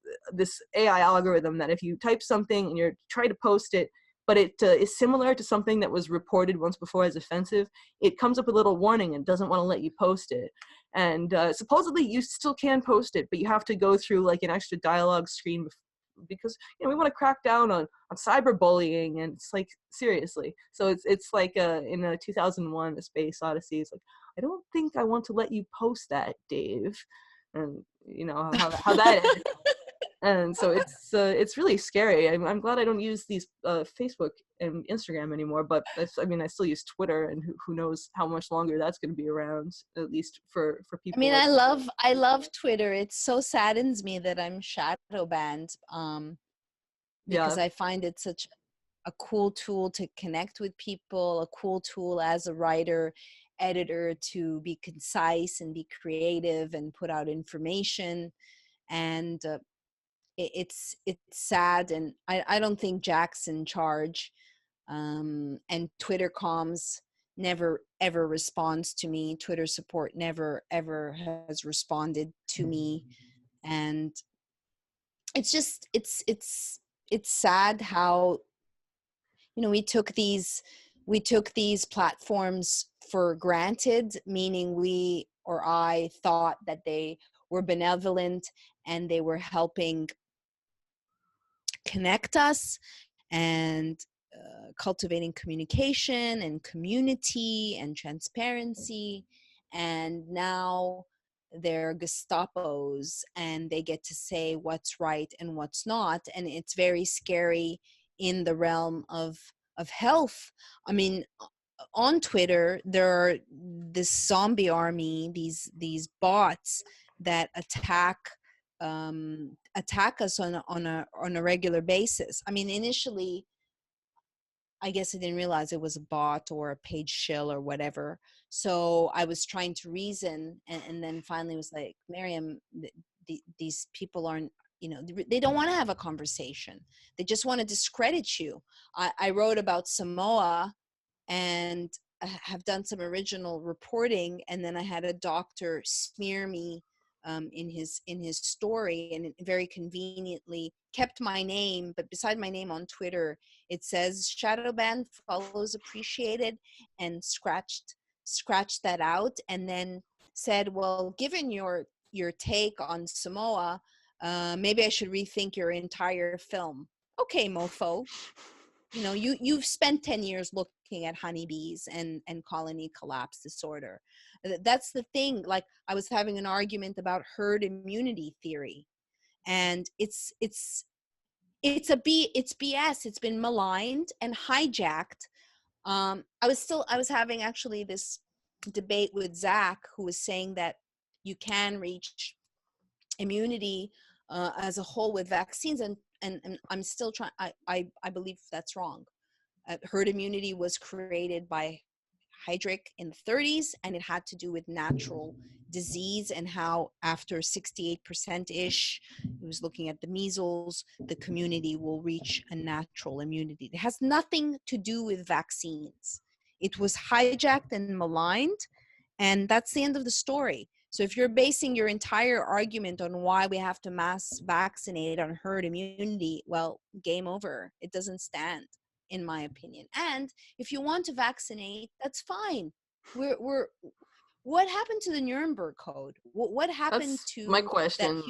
Speaker 1: AI algorithm that if you type something and you're trying to post it, but it is similar to something that was reported once before as offensive, it comes up with a little warning and doesn't want to let you post it. And supposedly you still can post it, but you have to go through like an extra dialogue screen because, you know, we want to crack down on cyberbullying, and it's like, seriously. So it's like in 2001 A Space Odyssey, it's like, I don't think I want to let you post that, Dave. And you know how that ended. And so it's really scary. I'm glad I don't use these Facebook and Instagram anymore, but I mean, I still use Twitter, and who knows how much longer that's going to be around, at least for
Speaker 2: I
Speaker 1: people
Speaker 2: mean,
Speaker 1: like
Speaker 2: I love Twitter. It so saddens me that I'm shadow banned, because
Speaker 1: yeah.
Speaker 2: I find it such a cool tool to connect with people, a cool tool as a writer, editor, to be concise and be creative and put out information. And it's sad, and I don't think Jack's in charge. And Twitter comms never ever responds to me. Twitter support never ever has responded to me. And it's just it's sad how, you know, we took these platforms for granted, meaning we, or I, thought that they were benevolent and they were helping connect us and cultivating communication and community and transparency. And now they're Gestapos and they get to say what's right and what's not. And it's very scary in the realm of health. I mean, on Twitter, there are this zombie army, these bots that attack us on a regular basis. I mean, initially, I guess I didn't realize it was a bot or a page shill or whatever. So I was trying to reason, and then finally was like, Maryam, these people aren't, you know, they don't want to have a conversation. They just want to discredit you. I wrote about Samoa and I have done some original reporting, and then I had a doctor smear me in his story, and it very conveniently kept my name, but beside my name on Twitter it says shadow ban follows appreciated, and scratched that out, and then said, well, given your take on Samoa, maybe I should rethink your entire film. Okay, mofo. You know, you've spent 10 years looking at honeybees and colony collapse disorder. That's the thing. Like, I was having an argument about herd immunity theory, and it's BS. It's been maligned and hijacked. I was having actually this debate with Zach, who was saying that you can reach immunity as a whole with vaccines, and I'm still trying. I believe that's wrong. Herd immunity was created by Heydrich in the 30s, and it had to do with natural disease and how after 68%-ish, it was looking at the measles, the community will reach a natural immunity. It has nothing to do with vaccines. It was hijacked and maligned, and that's the end of the story. So if you're basing your entire argument on why we have to mass vaccinate on herd immunity, well, game over. It doesn't stand, in my opinion. And if you want to vaccinate, that's fine. What happened to the Nuremberg Code? What happened
Speaker 1: That's my
Speaker 2: to that?
Speaker 1: question.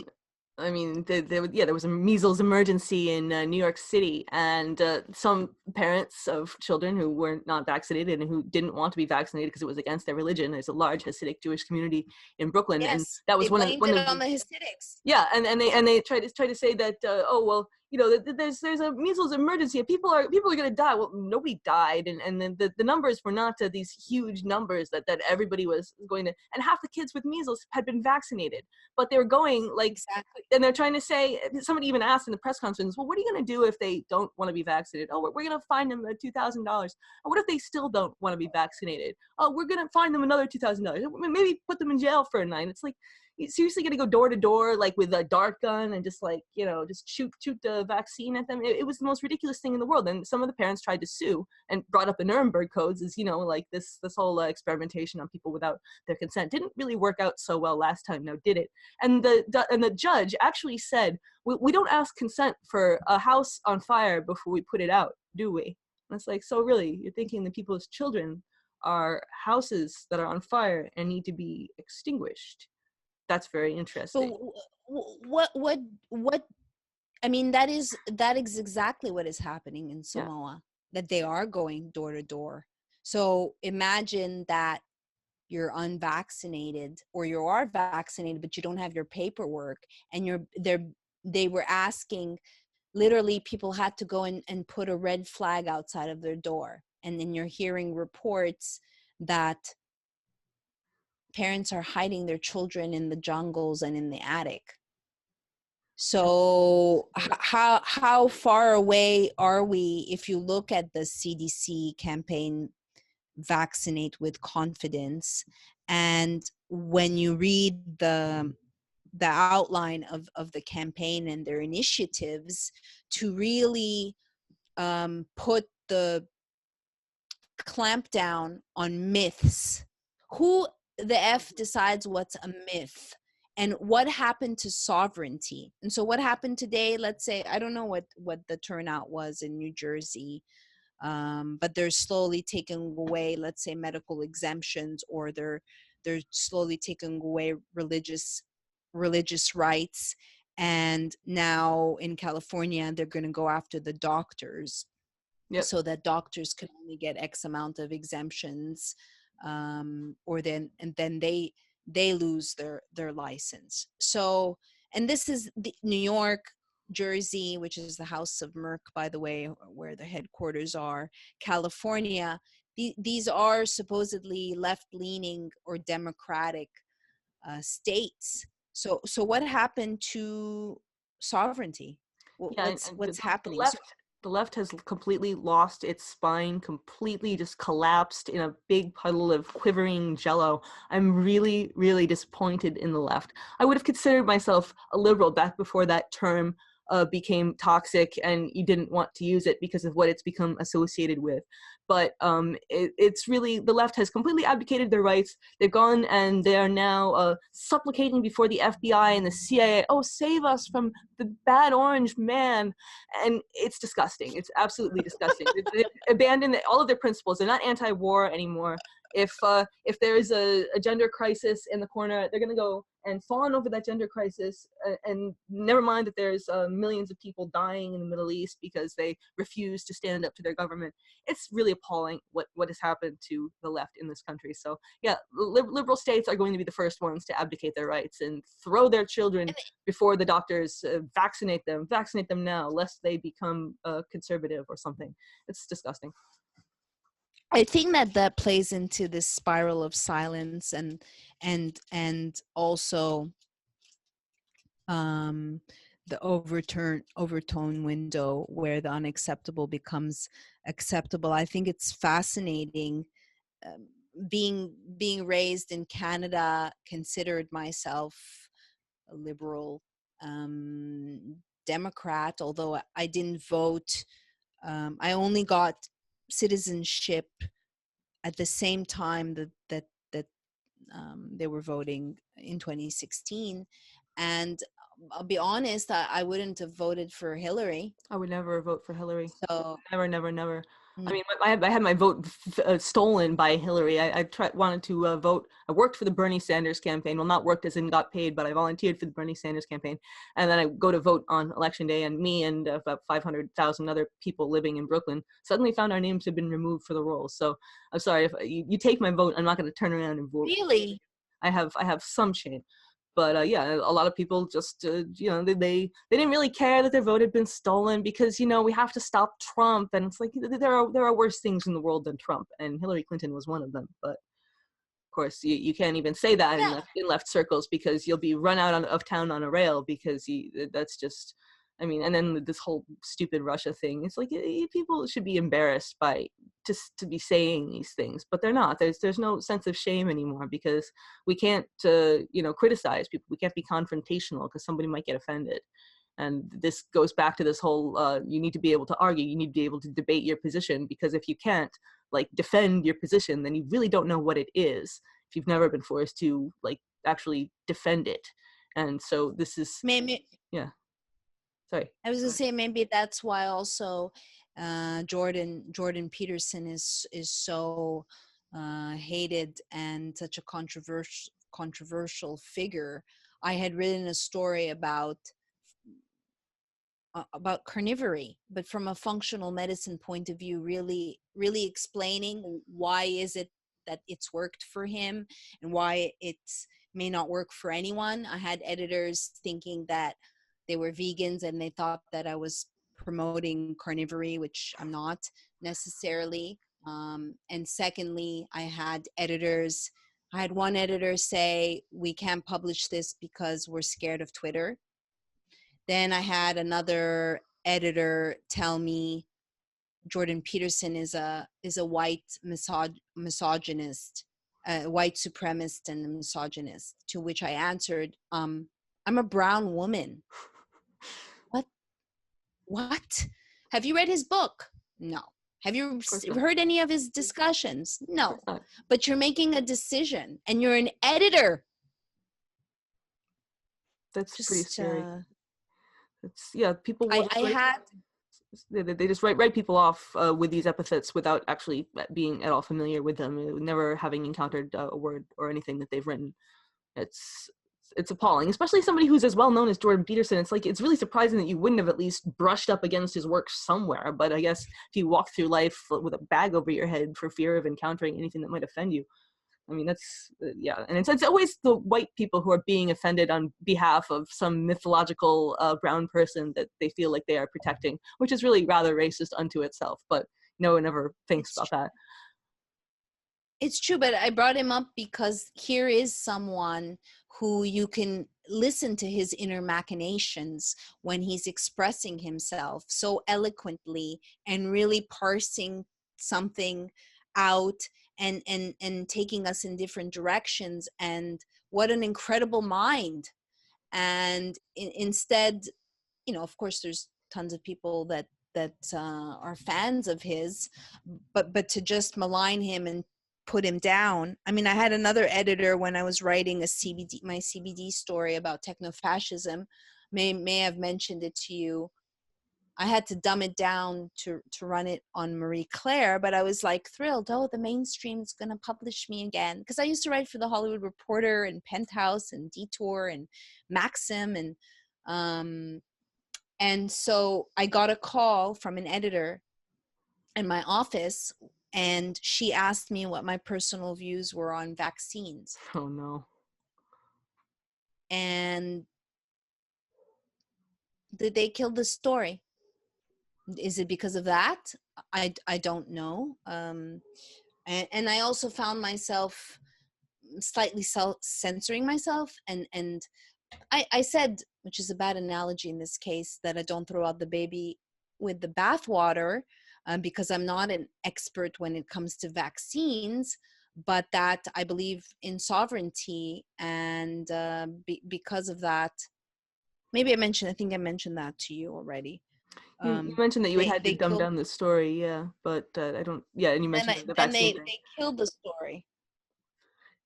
Speaker 1: I mean, there was a measles emergency in New York City, and some parents of children who were not vaccinated and who didn't want to be vaccinated because it was against their religion. There's a large Hasidic Jewish community in Brooklyn, and
Speaker 2: Yes,
Speaker 1: that
Speaker 2: they
Speaker 1: was
Speaker 2: blamed
Speaker 1: one
Speaker 2: it
Speaker 1: of
Speaker 2: on the Hasidics.
Speaker 1: yeah, and they try to say that oh well, you know, there's a measles emergency and people are going to die. Well, nobody died, and then the numbers were not these huge numbers that everybody was going to, and half the kids with measles had been vaccinated, but they were going like
Speaker 2: Exactly.
Speaker 1: and they're trying to say, somebody even asked in the press conference, well, what are you going to do if they don't want to be vaccinated? Oh, we're going to fine them $2,000. What if they still don't want to be vaccinated? Oh, we're going to fine them another $2,000. Maybe put them in jail for a night. It's like, you seriously going to go door to door, like with a dart gun and just like, you know, just shoot the vaccine at them? It was the most ridiculous thing in the world. And some of the parents tried to sue and brought up the Nuremberg codes as, you know, like this whole experimentation on people without their consent didn't really work out so well last time, now did it? And the judge actually said, we don't ask consent for a house on fire before we put it out, do we? And it's like, so really, you're thinking that people's children are houses that are on fire and need to be extinguished? That's very interesting.
Speaker 2: But what I mean, that is exactly what is happening in
Speaker 1: Yeah.
Speaker 2: Samoa, that they are going door to door. So imagine that you're unvaccinated, or you are vaccinated but you don't have your paperwork, and they were asking, literally people had to go and put a red flag outside of their door, and then you're hearing reports that parents are hiding their children in the jungles and in the attic. So how far away are we? If you look at the CDC campaign, Vaccinate with Confidence, and when you read the outline of the campaign and their initiatives to really put the clamp down on myths. Who the F decides what's a myth? And what happened to sovereignty? And so what happened today, let's say, I don't know what the turnout was in New Jersey, but they're slowly taking away, let's say, medical exemptions, or they're slowly taking away religious rights. And now in California, they're going to go after the doctors. Yep. So that doctors can only get X amount of exemptions, or then they lose their license. So, and this is New York, Jersey, which is the House of Merck, by the way, where the headquarters are, California. These are supposedly left-leaning or democratic states. So what happened to sovereignty? What's happening?
Speaker 1: The left has completely lost its spine, completely just collapsed in a big puddle of quivering jello. I'm really, really disappointed in the left. I would have considered myself a liberal back before that term became toxic and you didn't want to use it because of what it's become associated with. But it's really, the left has completely abdicated their rights. They've gone and they are now supplicating before the FBI and the CIA, oh, save us from the bad orange man. And it's disgusting. It's absolutely disgusting. They've abandoned all of their principles. They're not anti-war anymore. If there's a gender crisis in the corner, they're going to go and fawn over that gender crisis, and never mind that there's millions of people dying in the Middle East because they refuse to stand up to their government. It's really appalling what has happened to the left in this country. So yeah, liberal states are going to be the first ones to abdicate their rights and throw their children before the doctors. Vaccinate them now, lest they become conservative or something. It's disgusting.
Speaker 2: I think that plays into this spiral of silence and also the overtone window where the unacceptable becomes acceptable. I think it's fascinating. um, being raised in Canada, considered myself a liberal Democrat, although I didn't vote. I only got citizenship at the same time that they were voting in 2016. And I'll be honest, I wouldn't have voted for Hillary.
Speaker 1: I would never vote for Hillary.
Speaker 2: So
Speaker 1: Never, never, never. I
Speaker 2: mm,
Speaker 1: mean, I had my vote stolen by Hillary. I wanted to vote. I worked for the Bernie Sanders campaign. Well, not worked as in got paid, but I volunteered for the Bernie Sanders campaign. And then I go to vote on election day, and me and about 500,000 other people living in Brooklyn suddenly found our names had been removed for the rolls. So I'm sorry if you take my vote. I'm not going to turn around and vote.
Speaker 2: really,
Speaker 1: I have some shame. But yeah, a lot of people just, they didn't really care that their vote had been stolen because, we have to stop Trump. And it's like, there are worse things in the world than Trump. And Hillary Clinton was one of them. But of course, you can't even say that
Speaker 2: yeah.
Speaker 1: in left circles because you'll be run out of town on a rail because that's just, I mean, and then this whole stupid Russia thing. It's like people should be embarrassed by just to be saying these things, but they're not. There's no sense of shame anymore because we can't, criticize people. We can't be confrontational because somebody might get offended. And this goes back to this whole, you need to be able to argue, you need to be able to debate your position, because if you can't defend your position, then you really don't know what it is if you've never been forced to actually defend it. And so this is,
Speaker 2: Maybe
Speaker 1: yeah. Sorry.
Speaker 2: I was gonna say maybe that's why also Jordan Peterson is so hated and such a controversial figure. I had written a story about carnivory, but from a functional medicine point of view, really explaining why is it that it's worked for him and why it may not work for anyone. I had editors thinking that they were vegans and they thought that I was promoting carnivory, which I'm not necessarily. And secondly, I had one editor say, we can't publish this because we're scared of Twitter. Then I had another editor tell me Jordan Peterson is a white misogynist, a white supremacist and a misogynist, to which I answered, I'm a brown woman. What? Have you read his book? No. Have you heard any of his discussions? No. But you're making a decision and you're an editor.
Speaker 1: That's just, pretty scary. People will they just write people off with these epithets without actually being at all familiar with them, never having encountered a word or anything that they've written. It's appalling, especially somebody who's as well known as Jordan Peterson. It's really surprising that you wouldn't have at least brushed up against his work somewhere. But I guess if you walk through life with a bag over your head for fear of encountering anything that might offend you, I mean, that's, yeah. And it's always the white people who are being offended on behalf of some mythological brown person that they feel like they are protecting, which is really rather racist unto itself. But no one ever thinks about that.
Speaker 2: It's true, but I brought him up because here is someone who you can listen to his inner machinations when he's expressing himself so eloquently and really parsing something out and taking us in different directions. And what an incredible mind. And instead, of course, there's tons of people that are fans of his, but to just malign him and put him down. I mean, I had another editor when I was writing my CBD story about techno-fascism, may have mentioned it to you. I had to dumb it down to run it on Marie Claire, but I was like thrilled. Oh, the mainstream's going to publish me again. Because I used to write for the Hollywood Reporter and Penthouse and Detour and Maxim. And so I got a call from an editor in my office, and she asked me what my personal views were on vaccines.
Speaker 1: Oh, no.
Speaker 2: And did they kill the story? Is it because of that? I don't know. And I also found myself slightly censoring myself, and I said, which is a bad analogy in this case, that I don't throw out the baby with the bathwater, because I'm not an expert when it comes to vaccines, but that I believe in sovereignty, and because of that, maybe I think I mentioned that to you already.
Speaker 1: You mentioned that you had to
Speaker 2: They
Speaker 1: dumb
Speaker 2: killed,
Speaker 1: down the story, yeah, but I don't. Yeah, and you mentioned the
Speaker 2: then
Speaker 1: vaccine thing.
Speaker 2: they killed the story.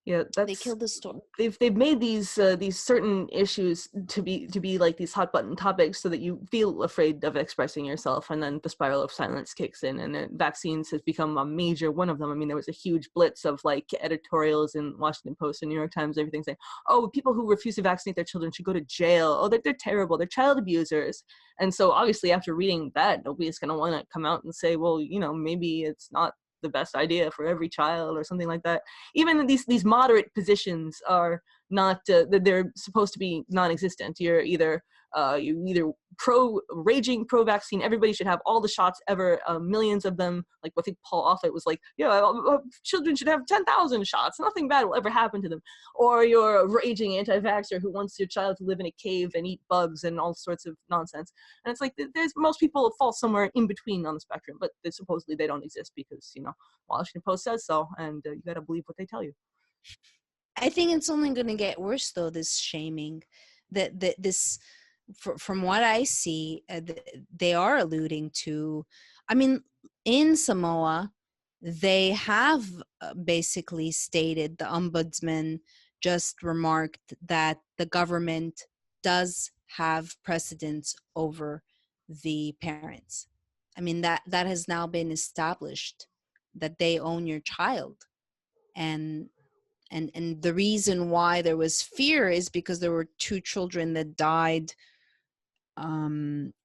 Speaker 1: Yeah,
Speaker 2: They
Speaker 1: that's
Speaker 2: killed the story.
Speaker 1: they've made these certain issues to be like these hot button topics so that you feel afraid of expressing yourself, and then the spiral of silence kicks in, and vaccines has become a major one of them. I mean, there was a huge blitz of like editorials in Washington Post and New York Times, everything saying, oh, people who refuse to vaccinate their children should go to jail. Oh, they're terrible. They're child abusers. And so obviously after reading that, nobody's going to want to come out and say, well, maybe it's not the best idea for every child or something like that. Even these moderate positions are not, they're supposed to be non-existent. You're either raging pro-vaccine, everybody should have all the shots ever, millions of them. Like I think Paul Offit was like, yeah, children should have 10,000 shots, nothing bad will ever happen to them. Or you're a raging anti-vaxxer who wants your child to live in a cave and eat bugs and all sorts of nonsense. And it's like, there's most people fall somewhere in between on the spectrum, but supposedly they don't exist because Washington Post says so, and you got to believe what they tell you.
Speaker 2: I think it's only going to get worse, though, this shaming. This, from what I see, they are alluding to. I mean, in Samoa, they have basically stated, the ombudsman just remarked that the government does have precedence over the parents. I mean, that has now been established, that they own your child. And the reason why there was fear is because there were 2 children that died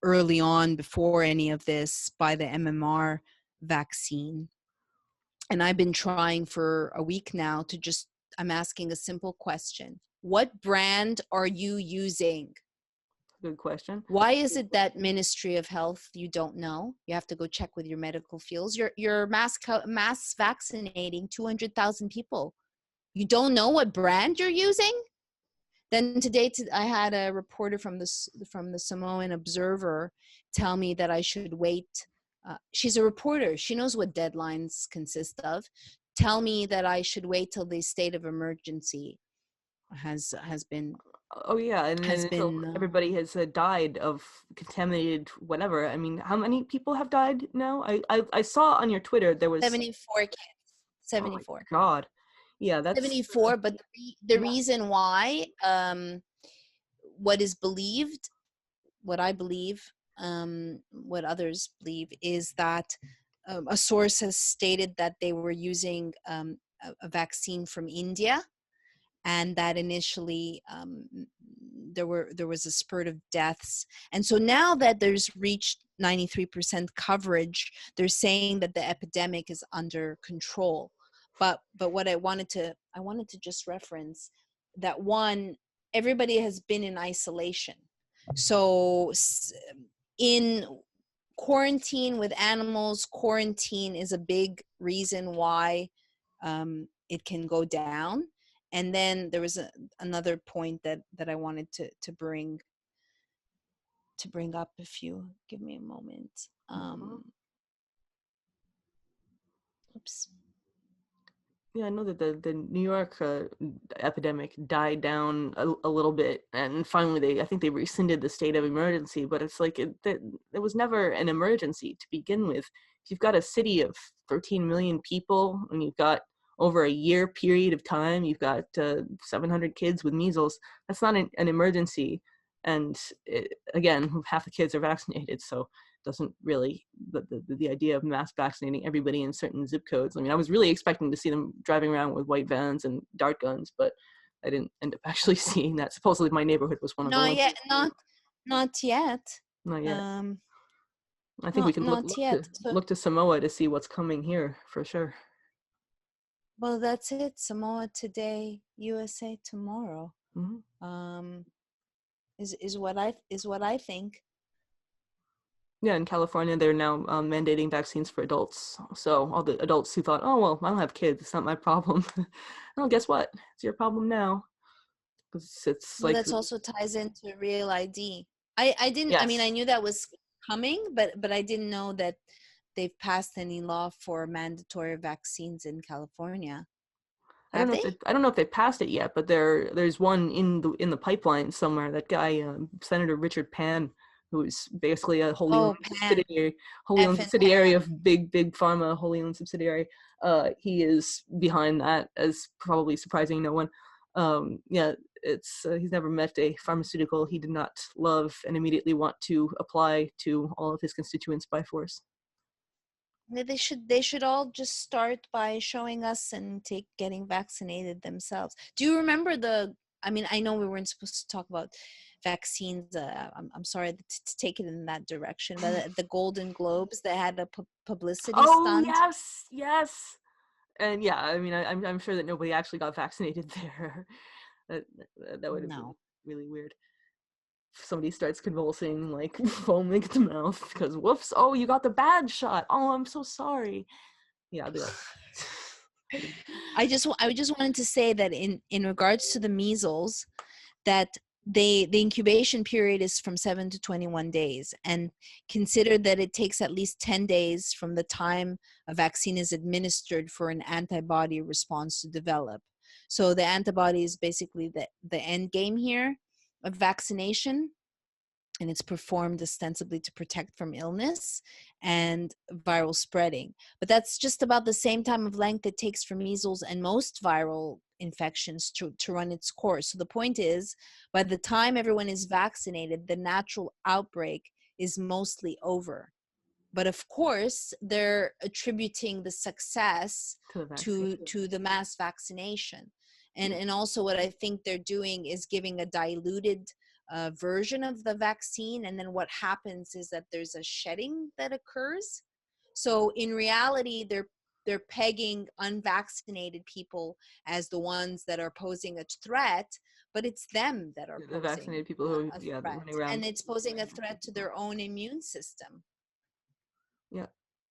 Speaker 2: early on, before any of this, by the MMR vaccine. And I've been trying for a week now to I'm asking a simple question. What brand are you using?
Speaker 1: Good question.
Speaker 2: Why is it that Ministry of Health, you don't know? You have to go check with your medical fields. You're mass vaccinating 200,000 people. You don't know what brand you're using? Then today, I had a reporter from the Samoan Observer tell me that I should wait. She's a reporter. She knows what deadlines consist of. Tell me that I should wait till the state of emergency has been.
Speaker 1: Oh yeah, and then everybody has died of contaminated whatever. I mean, how many people have died now? I saw on your Twitter there was
Speaker 2: 74 kids. 74.
Speaker 1: Oh my God. Yeah, that's
Speaker 2: 74. But the reason why, what is believed, what I believe, what others believe, is that a source has stated that they were using a vaccine from India, and that initially there was a spurt of deaths. And so now that there's reached 93% coverage, they're saying that the epidemic is under control. But what I wanted to just reference that, one, everybody has been in isolation. So in quarantine with animals, quarantine is a big reason why it can go down. And then there was another point that I wanted to bring up, if you give me a moment. Oops.
Speaker 1: Yeah, I know that the New York epidemic died down a little bit, and finally I think they rescinded the state of emergency. But it's like it was never an emergency to begin with. If you've got a city of 13 million people, and you've got over a year period of time, you've got 700 kids with measles. That's not an emergency. And again, half the kids are vaccinated, so doesn't really, the idea of mass vaccinating everybody in certain zip codes. I mean, I was really expecting to see them driving around with white vans and dart guns, but I didn't end up actually seeing that. Supposedly my neighborhood was one of the ones.
Speaker 2: Not yet.
Speaker 1: Not yet. I think we can look to Samoa to see what's coming here for sure.
Speaker 2: Well, that's it. Samoa today, USA tomorrow.
Speaker 1: Mm-hmm.
Speaker 2: Is what I think.
Speaker 1: Yeah, in California, they're now mandating vaccines for adults. So all the adults who thought, oh, well, I don't have kids, it's not my problem. Well, guess what? It's your problem now. It's
Speaker 2: Well,
Speaker 1: like,
Speaker 2: that's also ties into real ID. I didn't, I mean, I
Speaker 1: yes.
Speaker 2: knew that was coming, but I didn't know that they've passed any law for mandatory vaccines in California. Have they?
Speaker 1: I don't know if they passed it yet, but there's one in the pipeline somewhere. That guy, Senator Richard Pan, who is basically a
Speaker 2: Oh, Pan,
Speaker 1: wholly
Speaker 2: F
Speaker 1: owned
Speaker 2: and
Speaker 1: subsidiary
Speaker 2: Pan.
Speaker 1: of Big Pharma, wholly owned subsidiary. He is behind that, as probably surprising no one. Yeah, it's he's never met a pharmaceutical he did not love and immediately want to apply to all of his constituents by force.
Speaker 2: Yeah, they should all just start by showing us and getting vaccinated themselves. Do you remember I mean, I know we weren't supposed to talk about vaccines. I'm sorry to take it in that direction, but the Golden Globes, they had a publicity
Speaker 1: Oh
Speaker 2: stunt.
Speaker 1: yes, yes. And yeah, I mean, I'm sure that nobody actually got vaccinated there. that that would have been
Speaker 2: No.
Speaker 1: really weird. If somebody starts convulsing, like foaming at the mouth because whoops, oh, you got the bad shot. Oh, I'm so sorry. Yeah, I'd be like,
Speaker 2: I just wanted to say that in regards to the measles, that the incubation period is from 7 to 21 days, and consider that it takes at least 10 days from the time a vaccine is administered for an antibody response to develop. So the antibody is basically the end game here of vaccination, and it's performed ostensibly to protect from illness and viral spreading. But that's just about the same time of length it takes for measles and most viral infections to run its course. So the point is, by the time everyone is vaccinated, the natural outbreak is mostly over. But of course, they're attributing the success
Speaker 1: to the vaccine.
Speaker 2: to the mass vaccination.
Speaker 1: Yeah.
Speaker 2: And also what I think they're doing is giving a diluted version of the vaccine. And then what happens is that there's a shedding that occurs. So in reality, they're pegging unvaccinated people as the ones that are posing a threat, but it's them that are
Speaker 1: The
Speaker 2: posing
Speaker 1: vaccinated people who,
Speaker 2: a
Speaker 1: yeah, they're
Speaker 2: threat.
Speaker 1: running around.
Speaker 2: And it's posing a threat to their own immune system.
Speaker 1: Yeah.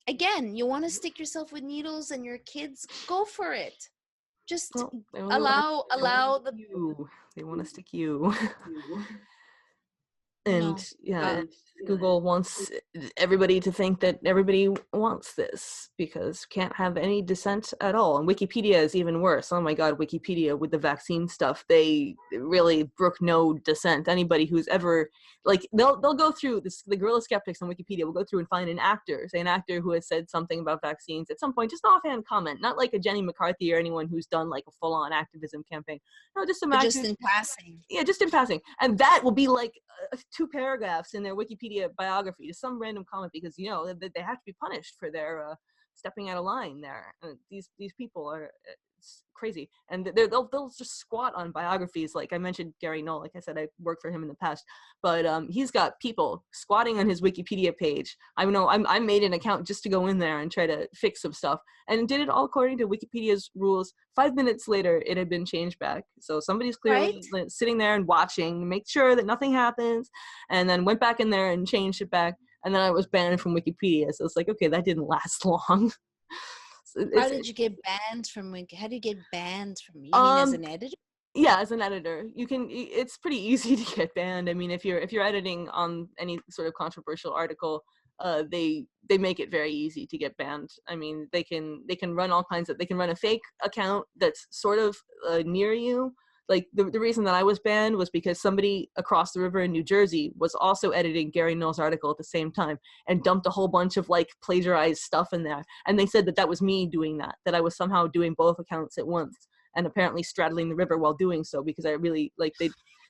Speaker 2: Again, you want to stick yourself with needles and your kids, go for it. Just
Speaker 1: Well, they only want
Speaker 2: allow the
Speaker 1: you. They want to stick you. And
Speaker 2: no.
Speaker 1: yeah, Google wants everybody to think that everybody wants this because can't have any dissent at all. And Wikipedia is even worse. Oh my God, Wikipedia with the vaccine stuff, they really brook no dissent. Anybody who's ever like they'll go through this, the guerrilla skeptics on Wikipedia will go through and find an actor who has said something about vaccines at some point, just an offhand comment, not like a Jenny McCarthy or anyone who's done like a full-on activism campaign. No, just some
Speaker 2: But
Speaker 1: actor.
Speaker 2: just in passing.
Speaker 1: Yeah, just in passing. And that will be like 2 paragraphs in their Wikipedia biography, just some random comment, because, you know, they have to be punished for their stepping out of line there. These people are it's crazy. And they'll just squat on biographies. Like I mentioned Gary Null, like I said, I worked for him in the past, but he's got people squatting on his Wikipedia page. I know I made an account just to go in there and try to fix some stuff, and did it all according to Wikipedia's rules. 5 minutes later, it had been changed back. So somebody's clearly sitting there and watching, make sure that nothing happens, and then went back in there and changed it back. And then I was banned from Wikipedia. So it's like, okay, that didn't last long.
Speaker 2: How did you get banned from Wiki? How do you get banned from? You mean as an editor?
Speaker 1: Yeah, as an editor, you can. It's pretty easy to get banned. I mean, if you're editing on any sort of controversial article, they make it very easy to get banned. I mean, they can run all kinds of. They can run a fake account that's sort of near you. Like the reason that I was banned was because somebody across the river in New Jersey was also editing Gary Null's article at the same time and dumped a whole bunch of like plagiarized stuff in there. And they said that was me doing that I was somehow doing both accounts at once and apparently straddling the river while doing so, because I really like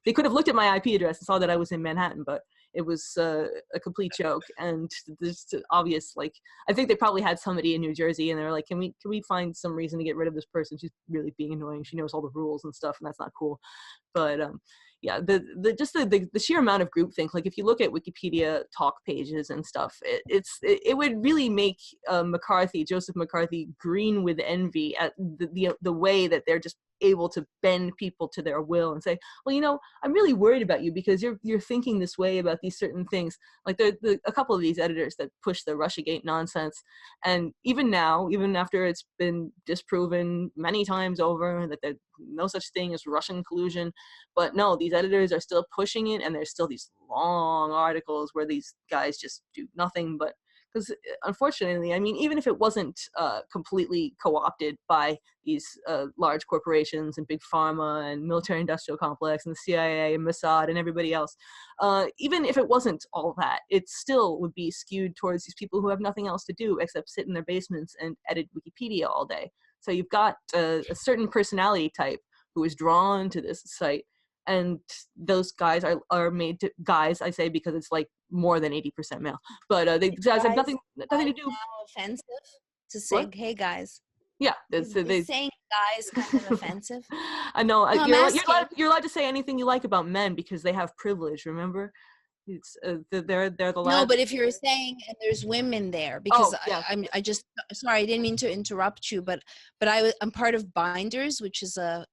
Speaker 1: they could have looked at my IP address and saw that I was in Manhattan, but it was a complete joke. And there's obvious, like, I think they probably had somebody in New Jersey and they were like, can we find some reason to get rid of this person? She's really being annoying. She knows all the rules and stuff, and that's not cool. But yeah, the sheer amount of groupthink. Like if you look at Wikipedia talk pages and stuff, it would really make Joseph McCarthy, green with envy at the way that they're just able to bend people to their will and say, well, you know, I'm really worried about you because you're thinking this way about these certain things. Like a couple of these editors that push the Russiagate nonsense. And even now, even after it's been disproven many times over that there's no such thing as Russian collusion, but no, these editors are still pushing it, and there's still these long articles where these guys just do nothing but, because unfortunately, I mean, even if it wasn't completely co-opted by these large corporations and Big Pharma and military-industrial complex and the CIA and Mossad and everybody else, even if it wasn't all that, it still would be skewed towards these people who have nothing else to do except sit in their basements and edit Wikipedia all day. So you've got a certain personality type who is drawn to this site, and those guys are made to, guys, I say because it's like more than 80% male, but they guys have nothing to do.
Speaker 2: Now offensive to say,
Speaker 1: What?
Speaker 2: hey guys.
Speaker 1: Yeah,
Speaker 2: Is saying guys kind of offensive?
Speaker 1: I know.
Speaker 2: No,
Speaker 1: You're allowed to say anything you like about men because they have privilege. Remember, it's they're the last.
Speaker 2: No, but if you're saying and there's women there, because
Speaker 1: yeah.
Speaker 2: I just sorry, I didn't mean to interrupt you, but I'm part of Binders, which is a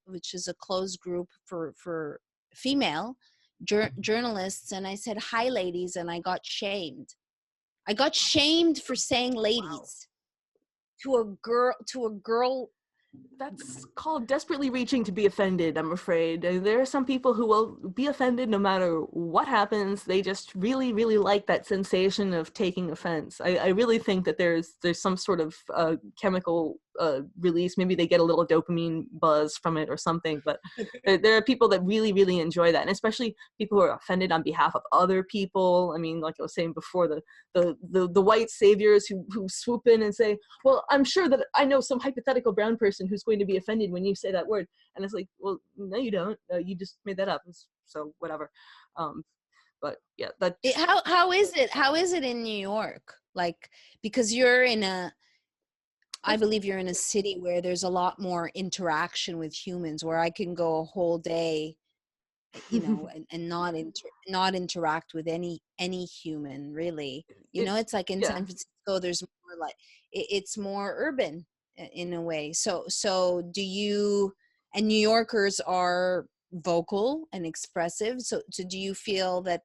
Speaker 2: closed group for female journalists, and I said hi ladies, and I got shamed. I got shamed for saying ladies to a girl.
Speaker 1: That's called desperately reaching to be offended, I'm afraid. There are some people who will be offended no matter what happens. They just really, really like that sensation of taking offense. I really think that there's some sort of chemical release. Maybe they get a little dopamine buzz from it or something, but there are people that really, really enjoy that, and especially people who are offended on behalf of other people. I mean, like I was saying before, the white saviors who swoop in and say, well, I'm sure that I know some hypothetical brown person who's going to be offended when you say that word. And it's like, well, no, you don't. You just made that up. So whatever. But yeah,
Speaker 2: How is it in New York? Like, because I believe you're in a city where there's a lot more interaction with humans, where I can go a whole day, you know, and not interact with any human, really. You know, it's like in San Francisco, there's more like, it's more urban in a way. So do you, and New Yorkers are vocal and expressive. So do you feel that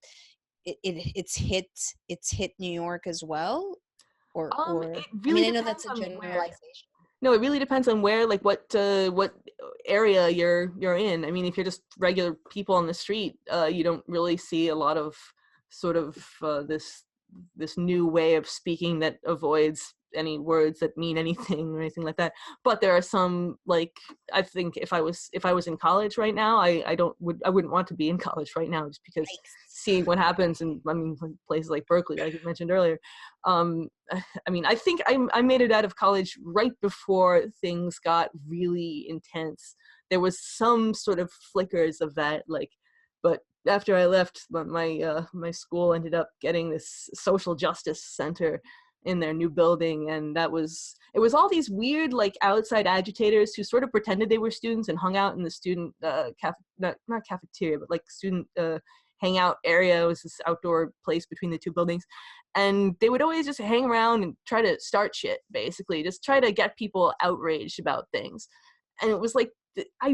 Speaker 2: it's hit New York as well? Or
Speaker 1: it
Speaker 2: I
Speaker 1: really
Speaker 2: mean, I know
Speaker 1: depends
Speaker 2: that's a
Speaker 1: on
Speaker 2: generalization.
Speaker 1: No, it really depends on where, like what area you're in. I mean, if you're just regular people on the street, you don't really see a lot of sort of this new way of speaking that avoids any words that mean anything or anything like that. But there are some, like, I think if I was in college right now, I wouldn't want to be in college right now, just because seeing what happens in, I mean, places like Berkeley, like you mentioned earlier. I mean, I think I made it out of college right before things got really intense. There was some sort of flickers of that, like, but after I left, my school ended up getting this social justice center in their new building, and it was all these weird, like, outside agitators who sort of pretended they were students and hung out in the student not cafeteria, but like student hangout area. It was this outdoor place between the two buildings, and they would always just hang around and try to start shit, basically just try to get people outraged about things. And it was like, I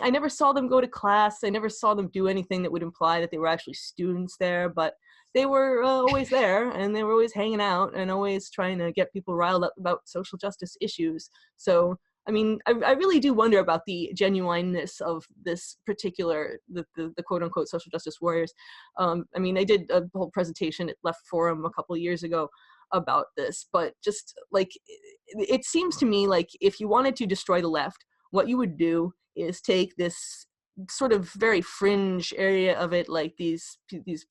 Speaker 1: never saw them go to class. I never saw them do anything that would imply that they were actually students there, but they were always there, and they were always hanging out and always trying to get people riled up about social justice issues. So, I mean, I really do wonder about the genuineness of this particular, the quote unquote social justice warriors. I mean, I did a whole presentation at Left Forum a couple of years ago about this, but just like, it seems to me like if you wanted to destroy the left, what you would do is take this sort of very fringe area of it, like these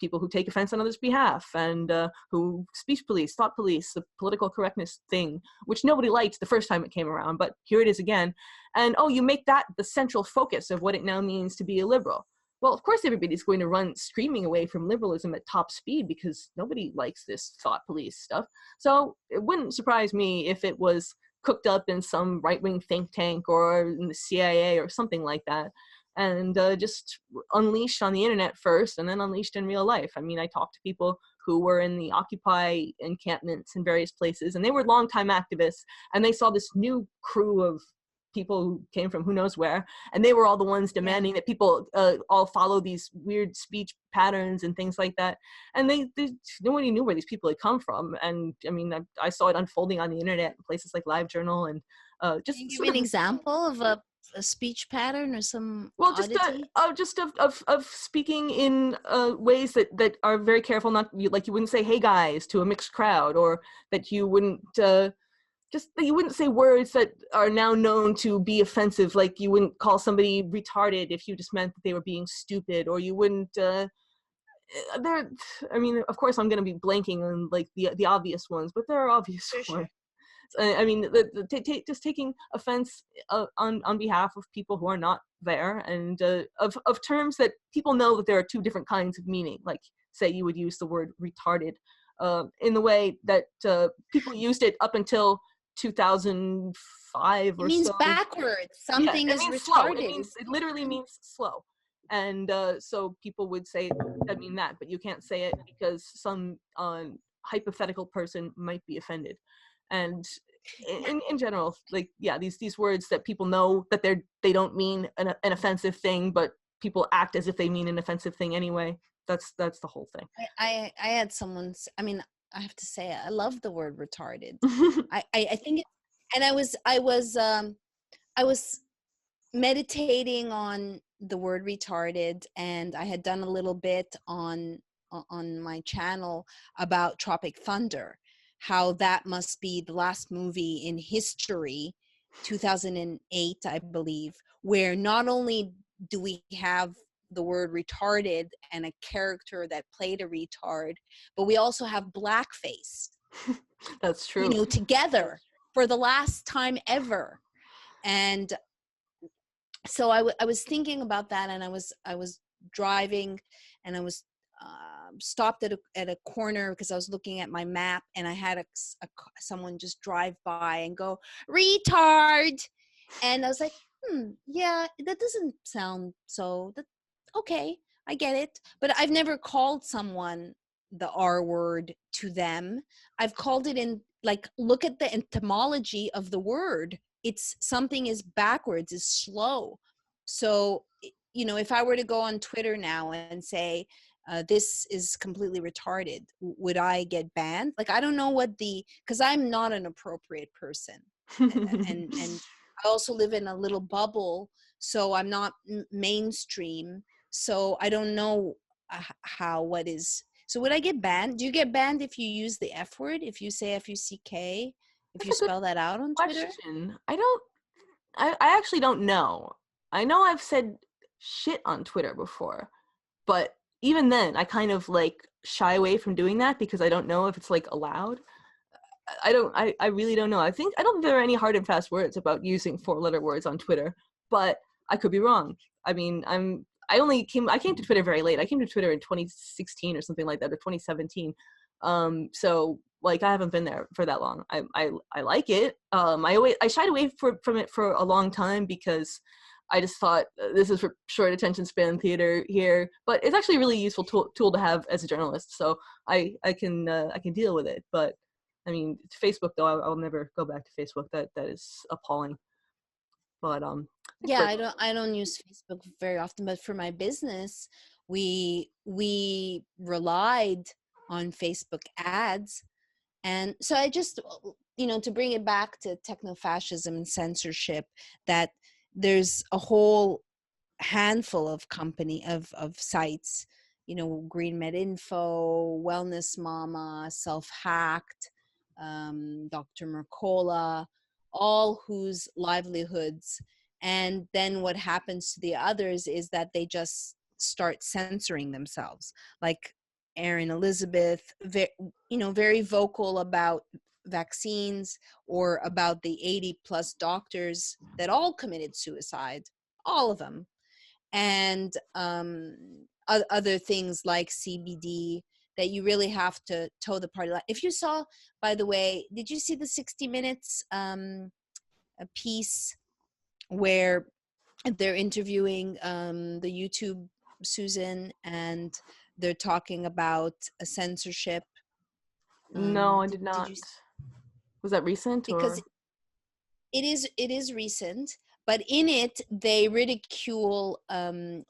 Speaker 1: people who take offense on others' behalf and who speech police, thought police, the political correctness thing, which nobody liked the first time it came around, but here it is again. And you make that the central focus of what it now means to be a liberal. Well, of course, everybody's going to run screaming away from liberalism at top speed because nobody likes this thought police stuff. So it wouldn't surprise me if it was cooked up in some right-wing think tank or in the CIA or something like that, and just unleashed on the internet first and then unleashed in real life. I mean, I talked to people who were in the Occupy encampments in various places, and they were longtime activists, and they saw this new crew of people who came from who knows where, and they were all the ones demanding that people all follow these weird speech patterns and things like that. And they nobody knew where these people had come from. And I mean, I saw it unfolding on the internet in places like LiveJournal, and just
Speaker 2: Can you give me an example of a speech pattern or some oddity?
Speaker 1: Just of speaking in ways that are very careful. Not like you wouldn't say "Hey guys" to a mixed crowd, or that you wouldn't just that you wouldn't say words that are now known to be offensive. Like you wouldn't call somebody retarded if you just meant that they were being stupid, or you wouldn't. I mean, of course, I'm going to be blanking on like the obvious ones, but there are obvious ones. I mean, just taking offense on behalf of people who are not there, and of terms that people know that there are two different kinds of meaning. Like, say, you would use the word retarded in the way that people used it up until 2005 or so.
Speaker 2: It means backwards. Something is retarded.
Speaker 1: It literally means slow. And so people would say, I mean that, but you can't say it because some hypothetical person might be offended. And in general, like, yeah, these words that people know that they don't mean an offensive thing, but people act as if they mean an offensive thing anyway. That's the whole thing.
Speaker 2: I had someone's, I mean, I have to say, I love the word retarded. I think, and I was meditating on the word retarded, and I had done a little bit on my channel about Tropic Thunder, how that must be the last movie in history, 2008, I believe, where not only do we have the word retarded and a character that played a retard, but we also have blackface.
Speaker 1: That's true.
Speaker 2: You know, together for the last time ever. And so I was thinking about that, and I was driving, and I was stopped at a corner because I was looking at my map, and I had someone just drive by and go, "Retard," and I was like, yeah, that doesn't sound so. Okay, I get it, but I've never called someone the R word to them. I've called it in, like, look at the etymology of the word. It's something is backwards, is slow. So, you know, if I were to go on Twitter now and say, this is completely retarded, would I get banned? Like, I don't know because I'm not an appropriate person. and I also live in a little bubble, so I'm not mainstream. So I don't know what is. So would I get banned? Do you get banned if you use the F word? If you say F-U-C-K? If you spell that out on Twitter?
Speaker 1: I actually don't know. I know I've said shit on Twitter before, but even then I kind of like shy away from doing that because I don't know if it's like allowed. I really don't know. I don't think there are any hard and fast words about using 4-letter words on Twitter, but I could be wrong. I mean, I came to Twitter very late. I came to Twitter in 2016 or something like that, or 2017. So like I haven't been there for that long. I like it. I shied away from it for a long time because I just thought this is for short attention span theater here, but it's actually a really useful tool to have as a journalist. So I can deal with it. But I mean, Facebook though, I'll never go back to Facebook. That is appalling. But
Speaker 2: yeah, I don't use Facebook very often, but for my business, we relied on Facebook ads. And so I just, you know, to bring it back to techno-fascism and censorship, that there's a whole handful of sites, you know, Green Med Info, Wellness Mama, Self-Hacked, Dr. Mercola, all whose livelihoods. And then what happens to the others is that they just start censoring themselves. Like Erin Elizabeth, very vocal about vaccines, or about the 80+ doctors that all committed suicide, all of them. And other things like CBD, that you really have to toe the party line. If you saw, by the way, did you see the 60 Minutes a piece where they're interviewing the YouTube Susan, and they're talking about a censorship?
Speaker 1: no, I did not. Was that recent?
Speaker 2: Because
Speaker 1: or?
Speaker 2: It is recent, but in it they ridicule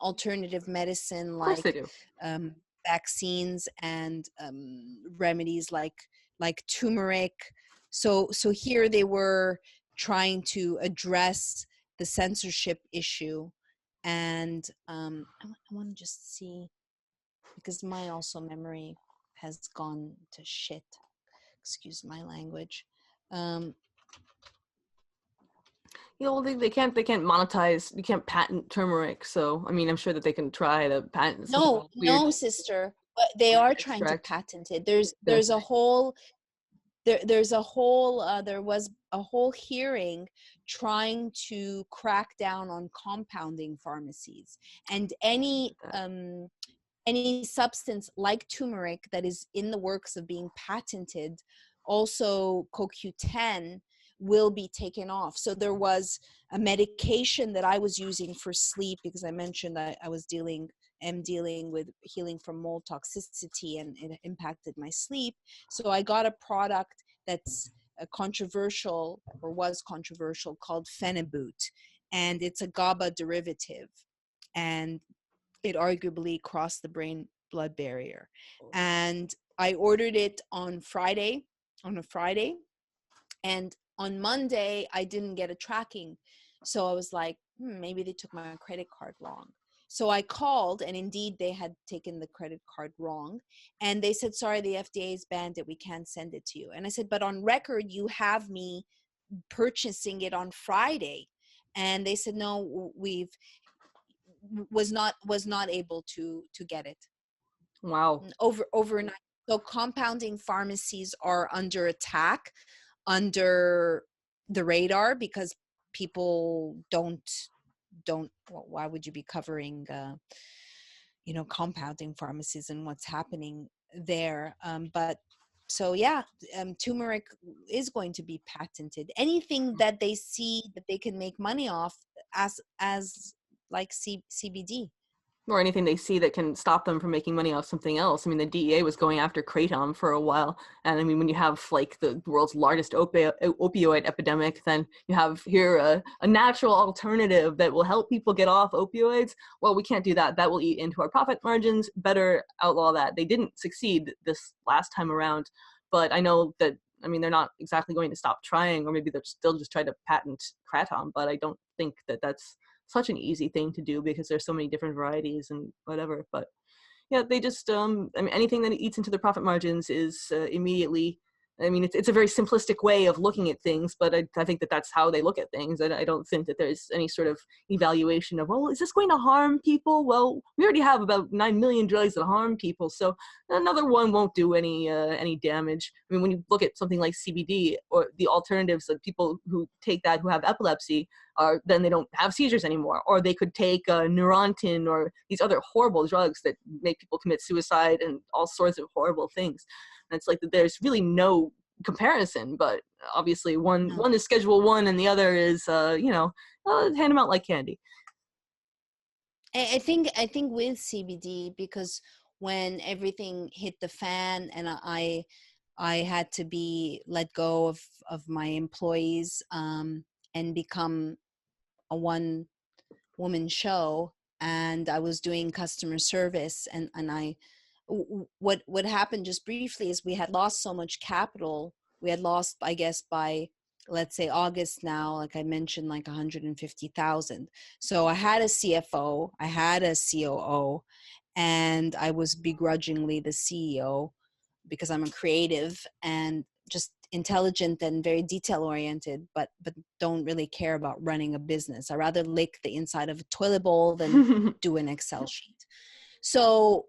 Speaker 2: alternative medicine
Speaker 1: Of course they
Speaker 2: like
Speaker 1: do.
Speaker 2: um, vaccines and remedies like turmeric. So here they were trying to address the censorship issue, and I want to just see, because my also memory has gone to shit. Excuse my language.
Speaker 1: Well, they can't monetize. You can't patent turmeric. So I mean, I'm sure that they can try to patent some
Speaker 2: No,
Speaker 1: weird
Speaker 2: no, sister. But they are trying to
Speaker 1: extract.
Speaker 2: patent it.
Speaker 1: Yeah.
Speaker 2: There's a whole there was a whole hearing trying to crack down on compounding pharmacies, and any substance like turmeric that is in the works of being patented, also CoQ10, will be taken off. So there was a medication that I was using for sleep, because I mentioned I am dealing with healing from mold toxicity, and it impacted my sleep. So I got a product that's controversial, or was controversial, called Phenibut, and it's a GABA derivative, and it arguably crossed the brain blood barrier. And I ordered it on a Friday, and on Monday I didn't get a tracking. So I was like, maybe they took my credit card wrong. So I called, and indeed they had taken the credit card wrong, and they said, sorry, the FDA's banned it, we can't send it to you. And I said, but on record you have me purchasing it on Friday. And they said, no, we've was not able to get it
Speaker 1: Wow.
Speaker 2: overnight. So compounding pharmacies are under attack, under the radar, because people don't well, why would you be covering compounding pharmacies and what's happening there? But so yeah, turmeric is going to be patented. Anything that they see that they can make money off, as like CBD.
Speaker 1: Or anything they see that can stop them from making money off something else. I mean, the DEA was going after kratom for a while, and I mean, when you have like the world's largest opioid epidemic, then you have here a natural alternative that will help people get off opioids. Well, we can't do that. That will eat into our profit margins. Better outlaw that. They didn't succeed this last time around, but I know that, I mean, they're not exactly going to stop trying, or maybe they're still just trying to patent kratom, but I don't think that that's such an easy thing to do, because there's so many different varieties and whatever. But yeah, they just I mean, anything that eats into the profit margins is immediately, I mean, it's a very simplistic way of looking at things, but I think that that's how they look at things. I don't think that there's any sort of evaluation of, well, is this going to harm people? Well, we already have about 9 million drugs that harm people, so another one won't do any damage. I mean, when you look at something like CBD, or the alternatives of people who take that who have epilepsy, then they don't have seizures anymore, or they could take Neurontin or these other horrible drugs that make people commit suicide and all sorts of horrible things. And it's like, there's really no comparison, but obviously one is Schedule 1 and the other is hand them out like candy.
Speaker 2: I think with CBD, because when everything hit the fan and I had to be let go of my employees and become a one woman show, and I was doing customer service, and what happened, just briefly, is we had lost so much capital. We had lost, I guess, by, let's say, August now, like I mentioned, like 150,000. So I had a CFO, I had a COO, and I was begrudgingly the CEO, because I'm a creative and just intelligent and very detail oriented, but don't really care about running a business. I rather lick the inside of a toilet bowl than do an Excel sheet. So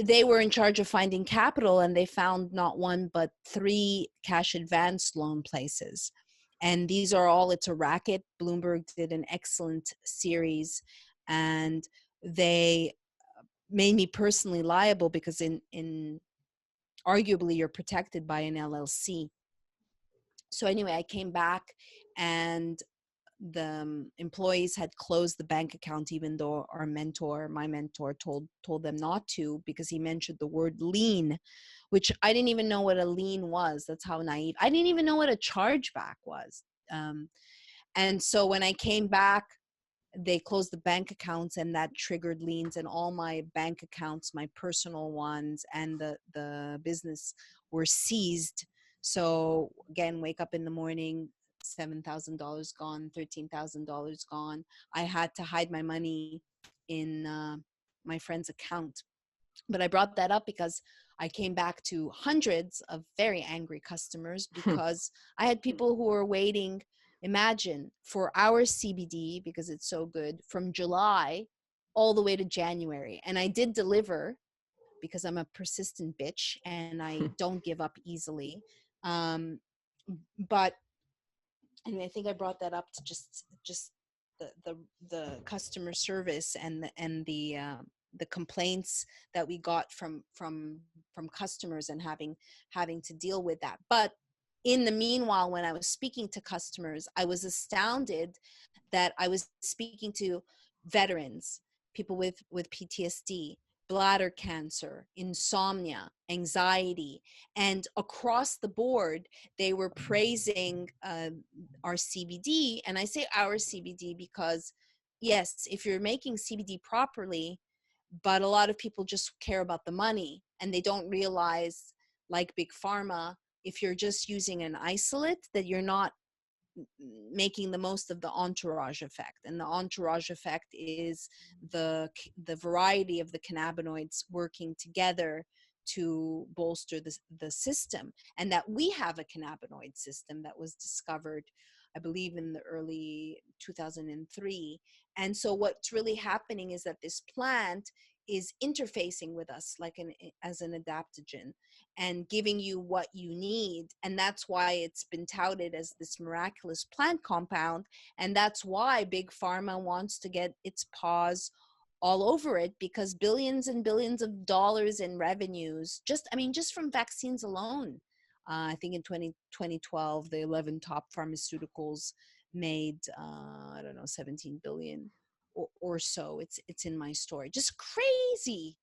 Speaker 2: they were in charge of finding capital, and they found not one but 3 cash advance loan places. And these are all, it's a racket. Bloomberg did an excellent series, and they made me personally liable, because in arguably you're protected by an LLC. So anyway, I came back, and the employees had closed the bank account, even though my mentor told them not to, because he mentioned the word lien, which I didn't even know what a lien was. That's how naive. I didn't even know what a chargeback was. And so when I came back, they closed the bank accounts, and that triggered liens, and all my bank accounts, my personal ones and the business, were seized. So again, wake up in the morning, $7,000 gone, $13,000 gone. I had to hide my money in my friend's account. But I brought that up because I came back to hundreds of very angry customers because I had people who were waiting, imagine, for our CBD, because it's so good, from July all the way to January. And I did deliver because I'm a persistent bitch and I don't give up easily. But anyway, I think I brought that up to just the customer service and the complaints that we got from customers, and having to deal with that. But in the meanwhile, when I was speaking to customers, I was astounded that I was speaking to veterans, people with PTSD, bladder cancer, insomnia, anxiety, and across the board, they were praising our CBD. And I say our CBD because, yes, if you're making CBD properly, but a lot of people just care about the money, and they don't realize, like Big Pharma, if you're just using an isolate, that you're not making the most of the entourage effect. And the entourage effect is the variety of the cannabinoids working together to bolster the system. And that we have a cannabinoid system that was discovered, I believe, in the early 2003. And so what's really happening is that this plant is interfacing with us like as an adaptogen and giving you what you need. And that's why it's been touted as this miraculous plant compound. And that's why Big Pharma wants to get its paws all over it, because billions and billions of dollars in revenues, just from vaccines alone. I think in 2012, the 11 top pharmaceuticals made, 17 billion or so. It's in my story. Just crazy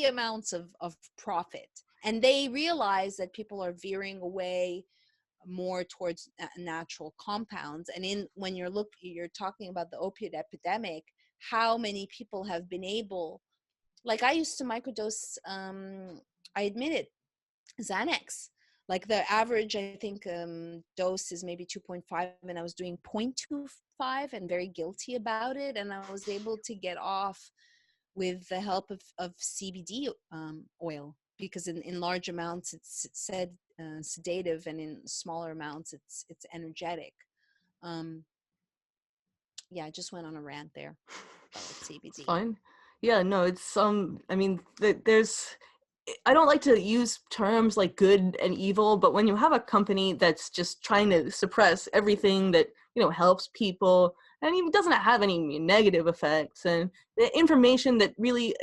Speaker 2: amounts of profit. And they realize that people are veering away more towards natural compounds. And when you're talking about the opiate epidemic, how many people have been able, like I used to microdose, I admit it, Xanax. Like the average, I think, dose is maybe 2.5, and I was doing 0.25 and very guilty about it. And I was able to get off with the help of CBD oil, because in large amounts it's said sedative, and in smaller amounts it's energetic. Yeah, I just went on a rant there about CBD.
Speaker 1: It's fine. Yeah, no, it's I mean, there's, I don't like to use terms like good and evil, but when you have a company that's just trying to suppress everything that, helps people, and even doesn't have any negative effects, and the information that really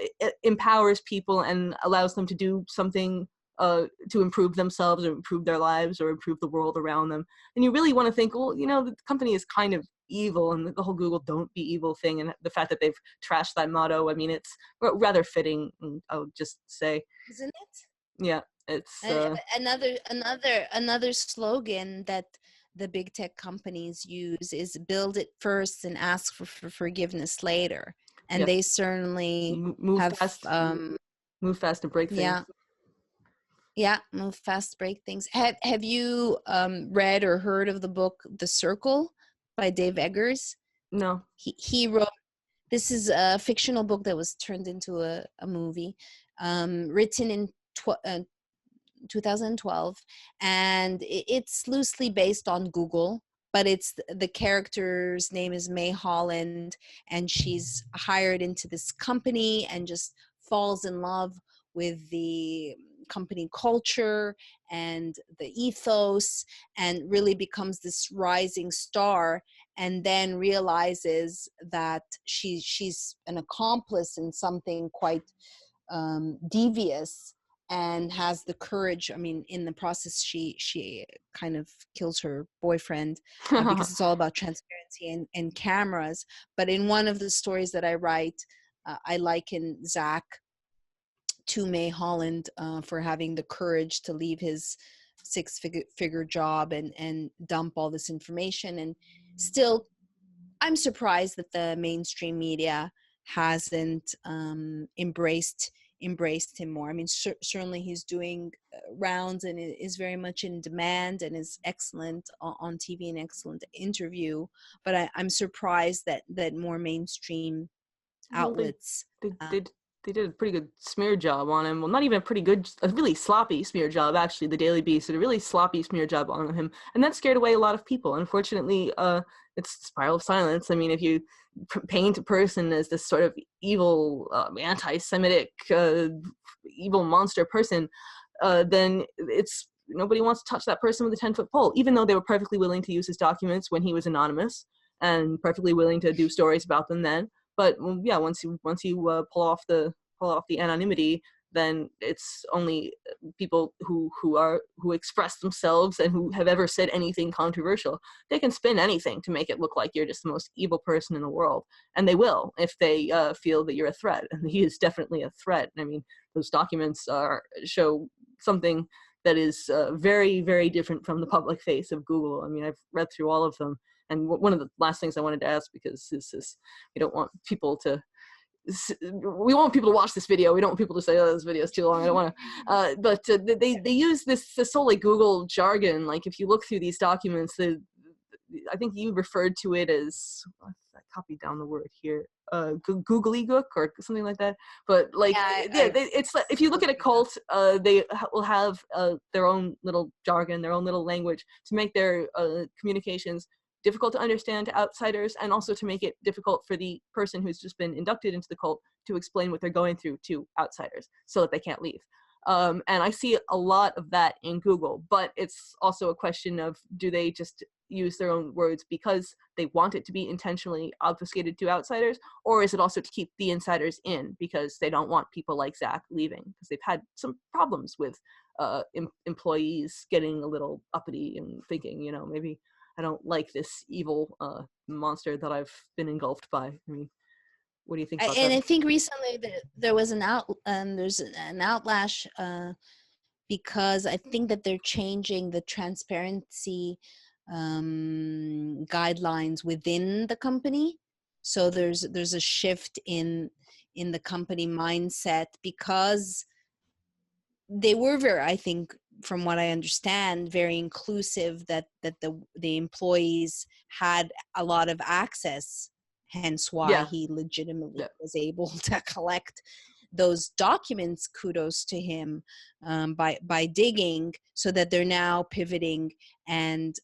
Speaker 1: empowers people and allows them to do something to improve themselves or improve their lives or improve the world around them, and you really want to think, well, the company is kind of evil, and the whole Google don't be evil thing, and the fact that they've trashed that motto, I mean, it's rather fitting, I would just say.
Speaker 2: Isn't it?
Speaker 1: Yeah, it's
Speaker 2: another slogan that the big tech companies use is build it first and ask for forgiveness later. And they certainly
Speaker 1: move
Speaker 2: have
Speaker 1: fast, move fast and break things.
Speaker 2: Yeah, move fast, break things. Have you read or heard of the book The Circle by Dave Eggers?
Speaker 1: No.
Speaker 2: He wrote, this is a fictional book that was turned into a movie, written in 2012, and it's loosely based on Google, but it's the character's name is May Holland, and she's hired into this company and just falls in love with the company culture and the ethos, and really becomes this rising star, and then realizes that she's an accomplice in something quite devious, and has the courage. I mean, in the process, she kind of kills her boyfriend because it's all about transparency and cameras. But in one of the stories that I write, I liken Zach to May Holland for having the courage to leave his six-figure job and dump all this information. And still, I'm surprised that the mainstream media hasn't embraced him more. I mean, certainly he's doing rounds and is very much in demand and is excellent on TV, an excellent interview. But I'm surprised that more mainstream
Speaker 1: Well,
Speaker 2: outlets.
Speaker 1: they did a pretty good smear job on him. Well, not even a pretty good, a really sloppy smear job, actually. The Daily Beast did a really sloppy smear job on him, and that scared away a lot of people. Unfortunately, it's a spiral of silence. I mean, if you paint a person as this sort of evil, anti-Semitic, evil monster person, then nobody wants to touch that person with a 10-foot pole, even though they were perfectly willing to use his documents when he was anonymous and perfectly willing to do stories about them then. But yeah, once you pull off the anonymity, then it's only people who express themselves and who have ever said anything controversial. They can spin anything to make it look like you're just the most evil person in the world, and they will if they feel that you're a threat. And he is definitely a threat. I mean, those documents show something that is very, very different from the public face of Google. I mean, I've read through all of them. And one of the last things I wanted to ask, because we don't want people to, we want people to watch this video. We don't want people to say, oh, this video is too long. I don't want to, but they use this solely Google jargon. Like if you look through these documents, I think you referred to it as, I copied down the word here, googly gook or something like that. But like, it's like, if you look at a cult, they will have their own little jargon, their own little language to make their communications difficult to understand to outsiders, and also to make it difficult for the person who's just been inducted into the cult to explain what they're going through to outsiders so that they can't leave. And I see a lot of that in Google, but it's also a question of, do they just use their own words because they want it to be intentionally obfuscated to outsiders, or is it also to keep the insiders in because they don't want people like Zach leaving, because they've had some problems with employees getting a little uppity and thinking, you know, maybe I don't like this evil monster that I've been engulfed by. I mean, what do you think about that?
Speaker 2: And I think recently there was there's an outlash because I think that they're changing the transparency guidelines within the company. So there's a shift in the company mindset, because they were very, I think, from what I understand, very inclusive, that the employees had a lot of access, hence why he legitimately was able to collect those documents. Kudos to him by digging, so that they're now pivoting and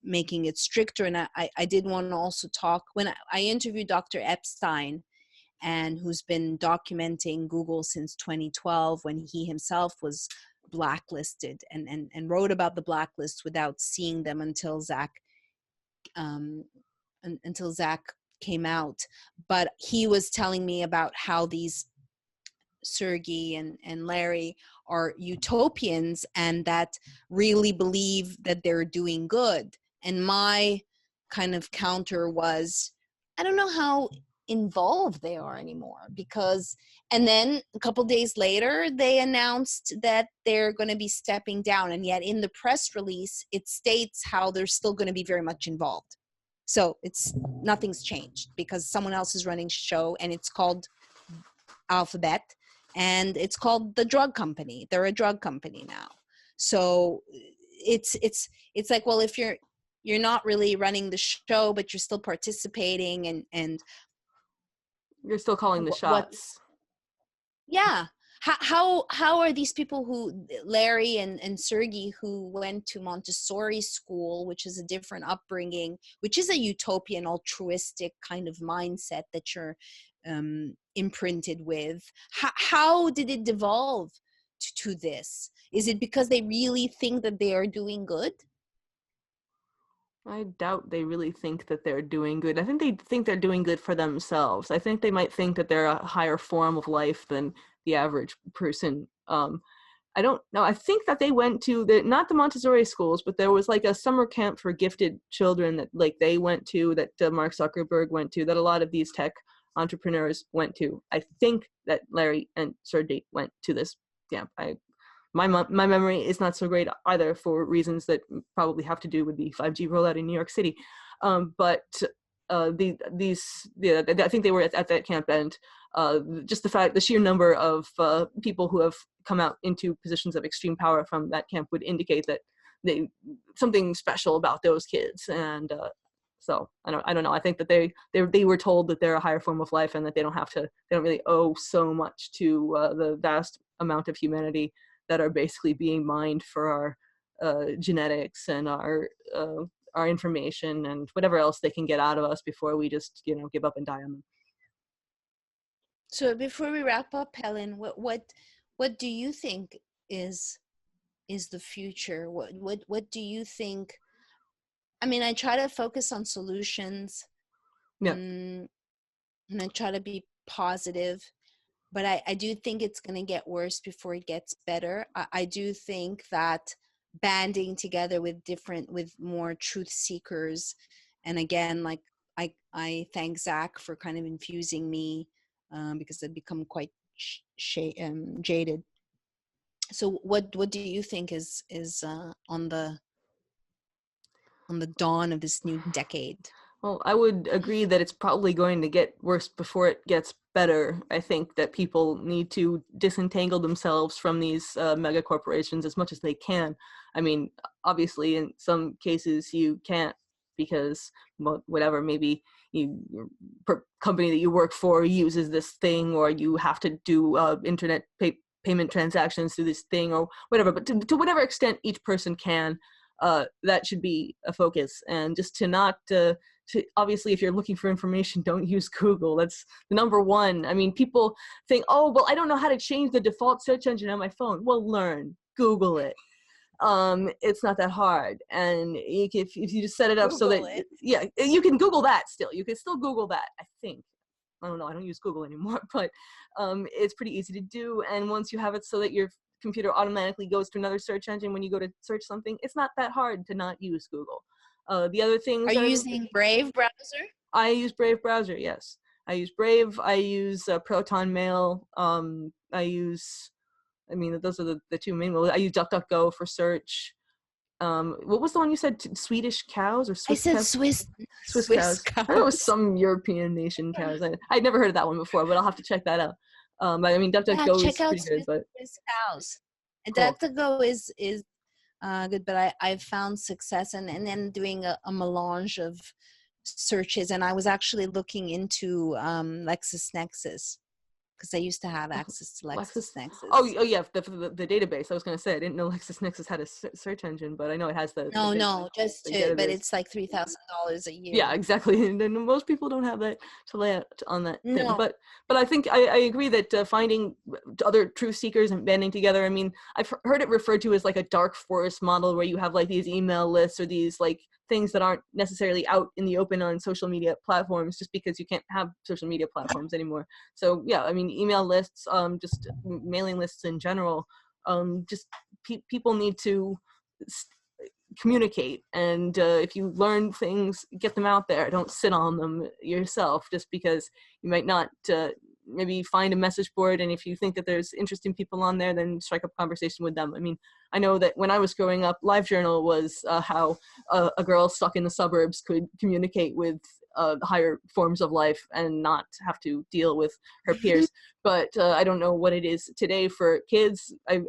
Speaker 2: making it stricter. And I did want to also talk, when I interviewed Dr. Epstein, and who's been documenting Google since 2012, when he himself was blacklisted, and wrote about the blacklists without seeing them until Zach came out. But he was telling me about how these Sergey and Larry are utopians, and that really believe that they're doing good. And my kind of counter was, I don't know how involved they are anymore, because, and then a couple days later they announced that they're going to be stepping down, and yet in the press release it states how they're still going to be very much involved. So nothing's changed, because someone else is running the show, and it's called Alphabet, and it's called the drug company. They're a drug company now. So it's like, well, if you're not really running the show, but you're still participating, and
Speaker 1: you're still calling the shots.
Speaker 2: Yeah. How are these people, who Larry and Sergey, who went to Montessori school, which is a different upbringing, which is a utopian, altruistic kind of mindset that you're imprinted with, how did it devolve to this? Is it because they really think that they are doing good?
Speaker 1: I doubt they really think that they're doing good. I think they think they're doing good for themselves. I think they might think that they're a higher form of life than the average person. I don't know. I think that they went to not the Montessori schools, but there was like a summer camp for gifted children that like they went to, that Mark Zuckerberg went to, that a lot of these tech entrepreneurs went to. I think that Larry and Sergey went to this camp. My memory is not so great either, for reasons that probably have to do with the 5G rollout in New York City. But I think they were at that camp, and just the sheer number of people who have come out into positions of extreme power from that camp would indicate that something special about those kids. And so I don't know. I think that they were told that they're a higher form of life and that they don't really owe so much to the vast amount of humanity that are basically being mined for our genetics and our information and whatever else they can get out of us before we just give up and die on them.
Speaker 2: So before we wrap up, Helen, what do you think is the future? What do you think? I mean, I try to focus on solutions, and I try to be positive, but I do think it's going to get worse before it gets better. I do think that banding together with more truth seekers, and again, like I thank Zach for kind of infusing me, because I've become quite jaded. So what do you think is on the dawn of this new decade?
Speaker 1: Well, I would agree that it's probably going to get worse before it gets better. I think that people need to disentangle themselves from these mega corporations as much as they can. I mean, obviously, in some cases you can't, because whatever, maybe your company that you work for uses this thing, or you have to do internet payment transactions through this thing or whatever. But to whatever extent each person can, that should be a focus. And just to not obviously, if you're looking for information, don't use Google. That's the number one. I mean, people think, oh, well, I don't know how to change the default search engine on my phone. Well, learn. Google it. It's not that hard. And if you just set it up Google so that, yeah, you can Google that still. You can still Google that, I think. I don't know. I don't use Google anymore, but it's pretty easy to do. And once you have it so that your computer automatically goes to another search engine when you go to search something, it's not that hard to not use Google. The other things.
Speaker 2: Are you using Brave browser?
Speaker 1: I use Brave browser, yes. I use Brave. I use Proton Mail. Those are the two main ones. I use DuckDuckGo for search. What was the one you said? Swedish cows or Swiss cows?
Speaker 2: I said Swiss
Speaker 1: cows.
Speaker 2: cows.
Speaker 1: I thought it was some European nation cows. I'd never heard of that one before, but I'll have to check that out. But I mean, DuckDuckGo is pretty good. But
Speaker 2: Swiss cows. And
Speaker 1: cool.
Speaker 2: DuckDuckGo is good, but I've found success and then doing a melange of searches. And I was actually looking into LexisNexis, because I used to have access to LexisNexis.
Speaker 1: Oh yeah, the database. I was going to say, I didn't know LexisNexis had a search engine, but I know it has the...
Speaker 2: just two, but it's like $3,000 a year.
Speaker 1: Yeah, exactly. And most people don't have that to lay out on that thing.
Speaker 2: No.
Speaker 1: But I think I agree that finding other truth seekers and banding together, I mean, I've heard it referred to as like a dark forest model, where you have like these email lists or these like things that aren't necessarily out in the open on social media platforms, just because you can't have social media platforms anymore. So yeah, I mean, email lists, just mailing lists in general, just people need to communicate. And if you learn things, get them out there. Don't sit on them yourself, just because you might not maybe find a message board, and if you think that there's interesting people on there, then strike up a conversation with them. I mean, I know that when I was growing up, LiveJournal was how a girl stuck in the suburbs could communicate with higher forms of life and not have to deal with her peers. But I don't know what it is today for kids. I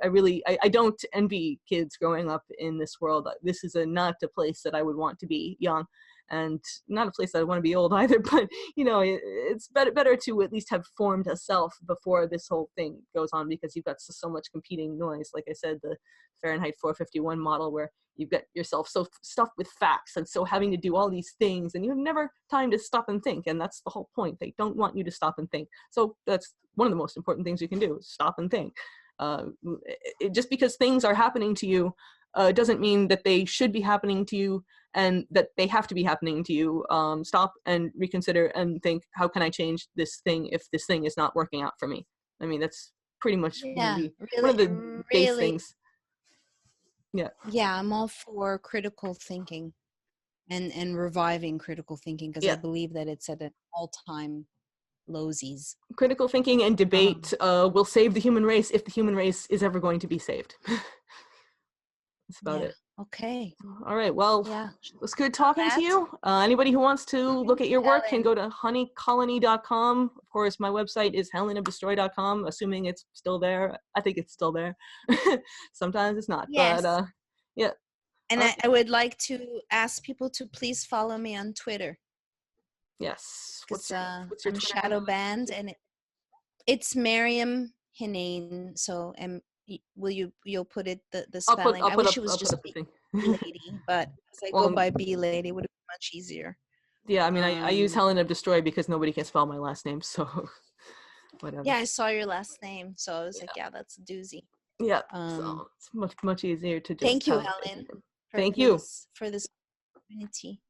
Speaker 1: don't envy kids growing up in this world. This is not a place that I would want to be young, and not a place that I want to be old either. But it's better to at least have formed a self before this whole thing goes on, because you've got so much competing noise. Like I said, the Fahrenheit 451 model, where you've got yourself so stuffed with facts and so having to do all these things, and you have never time to stop and think. And that's the whole point. They don't want you to stop and think. So that's one of the most important things you can do, stop and think. Just because things are happening to you doesn't mean that they should be happening to you and that they have to be happening to you. Stop and reconsider and think, how can I change this thing if this thing is not working out for me? I mean, that's pretty much one of the base things. Yeah,
Speaker 2: I'm all for critical thinking and reviving critical thinking, because I believe that it's at an all-time lowsies.
Speaker 1: Critical thinking and debate will save the human race, if the human race is ever going to be saved. That's about it.
Speaker 2: Okay.
Speaker 1: All right. Well,
Speaker 2: Yeah.
Speaker 1: it was good talking to
Speaker 2: That.
Speaker 1: you. Anybody who wants to look at your work can
Speaker 2: Helen.
Speaker 1: go to honeycolony.com. Of course, my website is helenofdestroy.com, assuming it's still there. I think it's still there. Sometimes it's not,
Speaker 2: Yes.
Speaker 1: but yeah.
Speaker 2: And I would like to ask people to please follow me on Twitter.
Speaker 1: Yes.
Speaker 2: Because
Speaker 1: What's your
Speaker 2: I'm
Speaker 1: Twitter
Speaker 2: shadow
Speaker 1: handle?
Speaker 2: banned, and it's Maryam Henein. So you'll put it the spelling. I wish it was
Speaker 1: I'll put
Speaker 2: just
Speaker 1: up the
Speaker 2: B
Speaker 1: thing.
Speaker 2: Lady, but as I go
Speaker 1: Well,
Speaker 2: by B Lady, it would be much easier.
Speaker 1: yeah, I mean, I use
Speaker 2: Um,
Speaker 1: Helen of Destroy because nobody can spell my last name, so whatever.
Speaker 2: yeah, I saw your last name, so I was
Speaker 1: Yeah.
Speaker 2: like, yeah, that's a doozy.
Speaker 1: Yeah, so it's much easier to just
Speaker 2: Thank you,
Speaker 1: have.
Speaker 2: Helen,
Speaker 1: Thank you.
Speaker 2: for this opportunity.